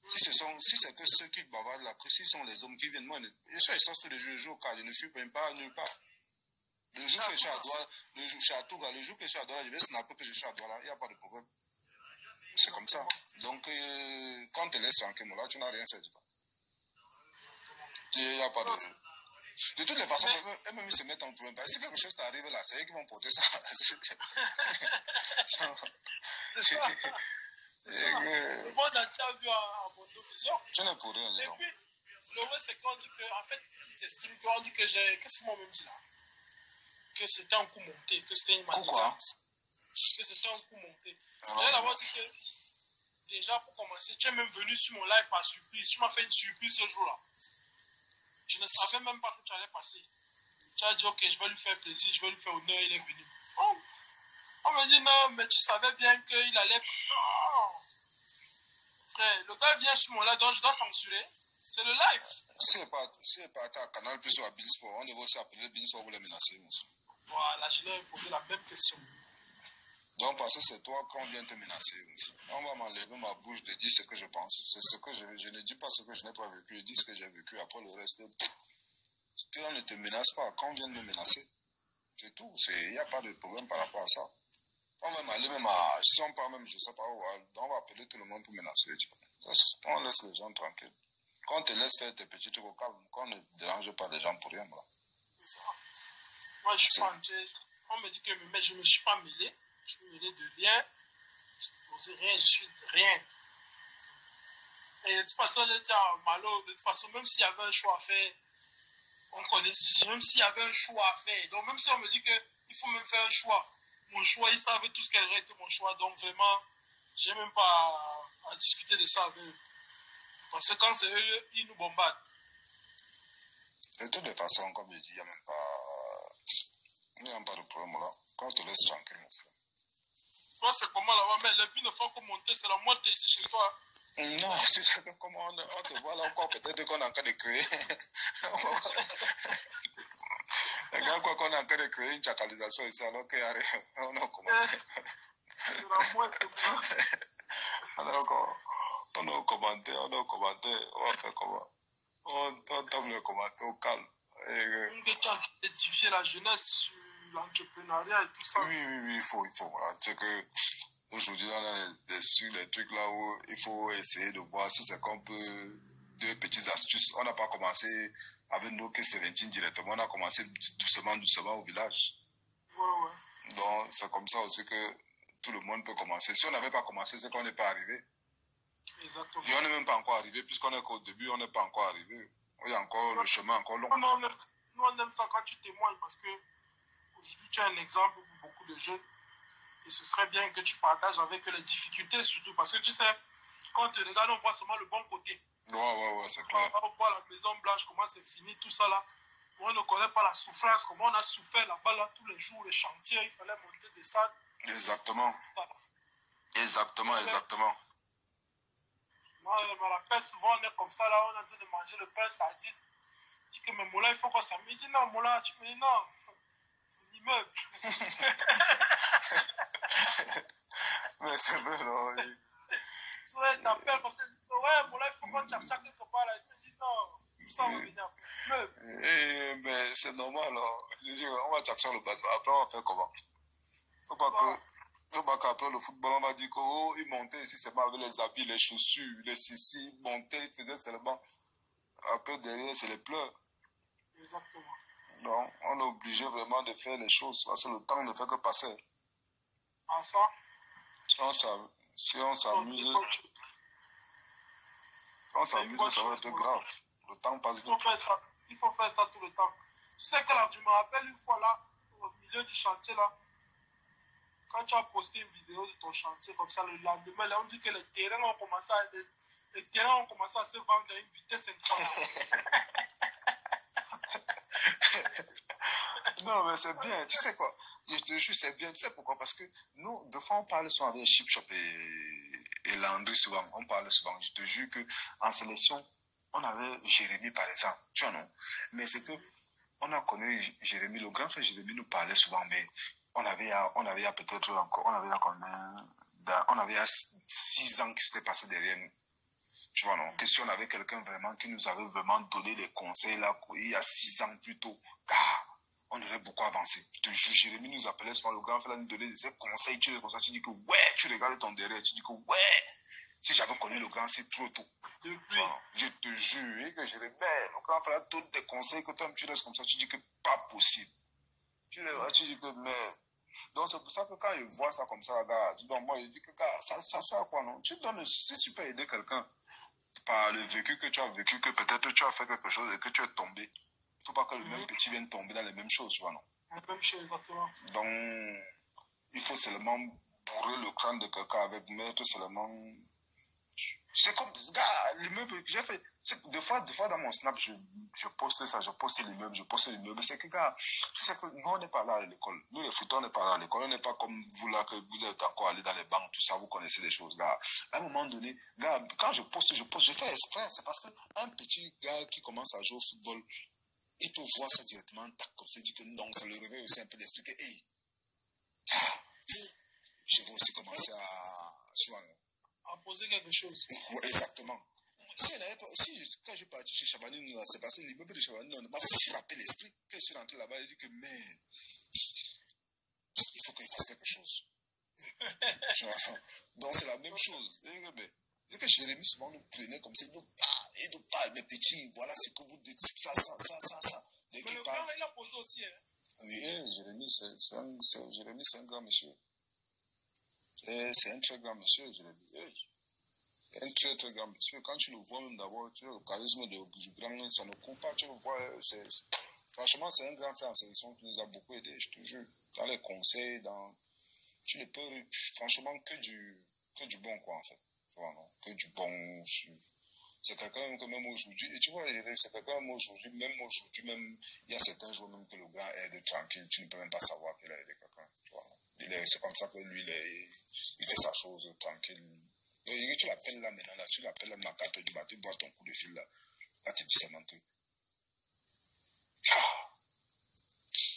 Si c'est que ceux qui bavardent là, que si sont les hommes qui viennent, moi, je suis essence tous les jours, je joue au cas, je ne suis même pas nulle part. Le jour que je suis à Douala, le jour que je suis à Douala, je vais snapper que je suis à Douala, il n'y a pas de problème. C'est comme ça. Donc, quand on te laisse tranquille, là, tu n'as rien fait du tout. Il n'y a pas de... De toutes les façons, eux-mêmes ils se mettent en problème. Si quelque chose t'arrive là, c'est eux qui vont porter ça. C'est ça. Le monde entier a vu à mon vision. Tu n'es pour rien, et puis, le vrai, c'est qu'on dit que, en fait, ils estiment qu'on dit que qu'est-ce que moi même dit là? Que c'était un coup monté, que c'était une manipulation. Que c'était un coup monté. J'ai d'abord dit que, déjà, pour commencer, tu es même venu sur mon live par surprise. Tu m'as fait une surprise ce jour-là. Je ne savais même pas que tu allais passer. Tu as dit, ok, je vais lui faire plaisir, je vais lui faire honneur, il est venu. On me dit, non, mais tu savais bien qu'il allait... Non. Frère, le gars vient sur mon live, donc je dois censurer. C'est le live. Si c'est pas ta canal plus ou à Beansport, on devrait aussi appeler Beansport pour les menacer, mon frère. Voilà, je leur ai posé la même question. Donc, parce que c'est toi qu'on vient te menacer, mon frère. On va m'enlever ma bouche de dire ce que je pense. C'est ce que je ne dis pas ce que je n'ai pas vécu, je dis ce que j'ai vécu. Après le reste, qu'on ne te menace pas, qu'on vienne me menacer. C'est tout. Il n'y a pas de problème par rapport à ça. On va m'aller même à... Si on part même, je ne sais pas où, on va appeler tout le monde pour menacer. On laisse les gens tranquilles. Quand on te laisse faire tes petits trucs au calme, qu'on ne dérange pas les gens pour rien. Voilà. C'est ça. Moi, je suis pas... On me dit que je ne me suis pas mêlé. Je suis mêlé de rien. Je ne posais rien, je suis de rien. Et de toute façon, je dis à Malo, de toute façon, même s'il y avait un choix à faire, on connaît, même s'il y avait un choix à faire. Donc, même si on me dit qu'il faut même faire un choix, mon choix, ils savaient tous quel aurait été mon choix. Donc, vraiment, je n'ai même pas à discuter de ça avec eux. Parce que quand c'est eux, ils nous bombardent. De toutes les façons, comme je dis, il n'y a même pas de problème là. Quand on te laisse tranquille, mon frère. Toi, c'est comment là-bas? Mais les filles ne font que monter, c'est la moitié ici chez toi. Non, c'est ça que comment on te voit là encore, peut-être qu'on est en train de créer. Regarde quoi qu'on est en train de créer une chacalisation ici, alors qu'on a commenté. Alors on a commenté, on va faire comment? On tape le commentaire au calme. Tu as édifié la jeunesse sur l'entrepreneuriat et tout ça. Oui, il faut. Voilà. C'est que aujourd'hui, on a sur les trucs là où il faut essayer de voir si c'est qu'on peut... Deux petites astuces. On n'a pas commencé avec nos K17 directement, on a commencé doucement au village. Ouais. Donc, c'est comme ça aussi que tout le monde peut commencer. Si on n'avait pas commencé, c'est qu'on n'est pas arrivé. Exactement. Et on n'est même pas encore arrivé, puisqu'on est qu'au début, on n'est pas encore arrivé. Il y a encore le chemin encore long. Nous, on aime ça quand tu témoignes, parce que aujourd'hui, tu as un exemple pour beaucoup de jeunes. Et ce serait bien que tu partages avec eux les difficultés, surtout parce que tu sais, quand on te regarde, on voit seulement le bon côté. Ouais, c'est clair. On voit la Maison Blanche, comment c'est fini, tout ça là. On ne connaît pas la souffrance, comment on a souffert là-bas là, tous les jours, les chantiers, il fallait monter des salles. Exactement. Moi, je me rappelle souvent, on est comme ça là, on est en train de manger le pain sardine. Je dis que mais Moula, il faut qu'on s'amuse. Il dit non, Moula, tu me dis non. L'immeuble. Mais c'est vrai, non. Ouais, t'appelles comme ça. Ouais, Moula, il faut qu'on tchaque quelque part là. Il me dit non. Tout ça, on va venir après l'immeuble. Mais c'est normal, alors. Je dis, on va tchaque le bâtiment. Après, on va faire comment? Faut pas qu'après le football, on va dire qu'il montait ici seulement avec les habits, les chaussures, les sissis, il montait, il faisait seulement. Après, derrière, c'est les pleurs. Exactement. Donc, on est obligé vraiment de faire les choses parce que le temps ne fait que passer. Ah, ça? Si on s'amuse, ça va être grave. Le temps passe vite. Il faut faire ça tout le temps. Tu sais que là, je me rappelle une fois là, au milieu du chantier là, quand tu as posté une vidéo de ton chantier comme ça, le lendemain, là, on dit que les terrains ont commencé à se vendre à une vitesse incroyable. Non, mais c'est bien. Tu sais quoi? Je te jure, c'est bien. Tu sais pourquoi? Parce que nous, de fois, on parle souvent avec Chip Shop et Landry souvent. On parle souvent. Je te jure qu'en sélection, on avait Jérémy, par exemple. Tu vois, non? Mais c'est que on a connu Jérémy, le grand frère Jérémy nous parlait souvent, mais on avait peut-être encore, on avait 6 ans qui s'était passé derrière nous. Tu vois, non? Que si on avait quelqu'un vraiment qui nous avait vraiment donné des conseils là, il y a 6 ans plus tôt, on aurait beaucoup avancé. Je te jure, Jérémy nous appelait souvent, le grand frère nous donnait des conseils, tu dis que ouais, tu regardes ton derrière, tu dis que ouais, si j'avais connu le grand, c'est trop tôt. Je te jure que Jérémy, le grand frère donne des conseils que toi, tu restes comme ça, tu dis que pas possible. Tu dis que mais. Donc c'est pour ça que quand je vois ça comme ça, gars, donc moi je dis que gars, ça sert à quoi, non? Si tu peux aider quelqu'un par le vécu que tu as vécu, que peut-être tu as fait quelque chose et que tu es tombé, il ne faut pas que le même petit vienne tomber dans les mêmes choses, tu vois, non? La même chose, exactement. Donc, il faut seulement bourrer le crâne de quelqu'un avec mettre seulement. C'est comme, gars, l'immeuble que j'ai fait. Deux fois dans mon snap, je poste ça, je poste l'immeuble. C'est que, gars, c'est que nous, on n'est pas là à l'école. Nous, les fouteurs, on n'est pas là à l'école. On n'est pas comme vous là, que vous êtes encore allé dans les banques, tout ça, vous connaissez les choses, gars. À un moment donné, gars, quand je poste, je fais exprès. C'est parce qu'un petit gars qui commence à jouer au football, il peut voir ça directement, tac, comme ça, il dit que non, ça le réveille aussi un peu d'expliquer, hey, je vais aussi commencer à poser quelque chose. Exactement. Quand je suis parti chez Chavanine, c'est parce que l'immeuble de Chavanine, on m'a frappé l'esprit. Quand je suis rentré là-bas, j'ai dit que, mais, il faut qu'il fasse quelque chose. Donc, c'est la même chose. C'est que Jérémy souvent nous prenait comme ça, il nous parle, mes petits, voilà ce que vous dites, ça. Mais le grand, il a posé aussi, hein. Oui, Jérémy, c'est un grand monsieur. C'est un très grand monsieur, Jérémy. Un très très grand monsieur. Quand tu le vois même d'abord, tu vois le charisme du grand, ça ne compte pas, tu le vois. Franchement, c'est un grand frère en sélection qui nous a beaucoup aidé, je te jure. Dans les conseils, tu ne peux franchement que du bon, quoi, en fait. Voilà, que du bon. C'est quelqu'un que même aujourd'hui, et tu vois, c'est quelqu'un même, il y a certains jours même que le grand aide tranquille, tu ne peux même pas savoir qu'il a aidé quelqu'un. C'est comme ça que lui, il fait sa chose tranquille. Tu l'appelles là maintenant, tu l'appelles là, ma carte du matin, tu vois ton coup de fil là. Là, tu te dis seulement que.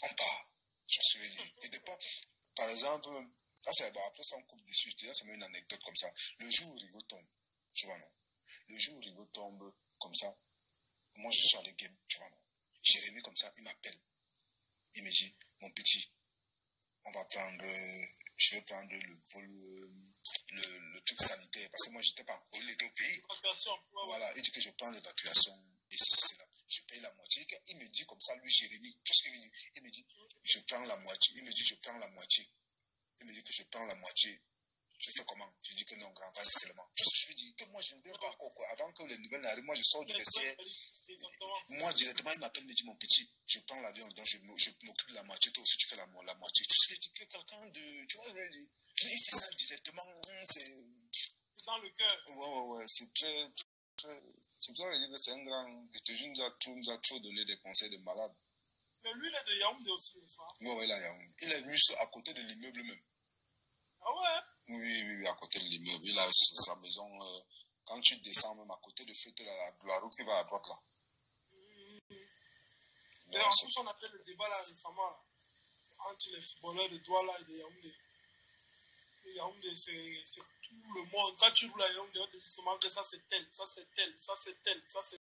On part. Je me suis dit. Et des fois, par exemple, là, après ça, on coupe dessus. Je te dis, c'est même une anecdote comme ça. Le jour où Rigo tombe, tu vois, non? Le jour où Rigo tombe comme ça, moi, je suis à le game, tu vois, non? Jérémy, comme ça, il m'appelle. Il me dit, mon petit, je vais prendre le vol. Le truc sanitaire, parce que moi j'étais pas encore au pays. Voilà, il dit que je prends l'évacuation et c'est là. Je paye la moitié. Il me dit comme ça, lui, Jérémy, tout ce qu'il dit, il me dit, je prends la moitié. Il me dit, je prends la moitié. Il me dit que je prends la moitié. Je fais comment? Je dis que non, grand, vas-y seulement. Tout ce que je lui dis, que moi je ne viens pas encore, quoi. Avant que les nouvelles n'arrivent, moi je sors du vestiaire. Moi directement, il m'appelle, il me dit, mon petit, je prends l'avion, donc je m'occupe de la moitié, toi aussi tu fais la moitié. Tout ce que je dis, que quelqu'un de. Tu vois, il fait ça directement, c'est dans le cœur. Ouais, c'est très. C'est pour ça que je dis que c'est un grand. Je te jure, nous a trop donné des conseils de malade. Mais lui, il est de Yaoundé aussi, n'est-ce pas? Ouais, il est à Yaoundé. Il est juste à côté de l'immeuble même. Ah ouais? Oui, à côté de l'immeuble. Il a sa maison. Quand tu descends même à côté de Fête, la route qui va à droite là. Et en plus, on a fait le débat là récemment là, entre les footballeurs de Douala et de Yaoundé. Yaoundé, c'est tout le monde. Quand tu roules à Yaoundé, on te dit seulement que ça c'est tel, ça c'est tel, ça c'est tel, ça c'est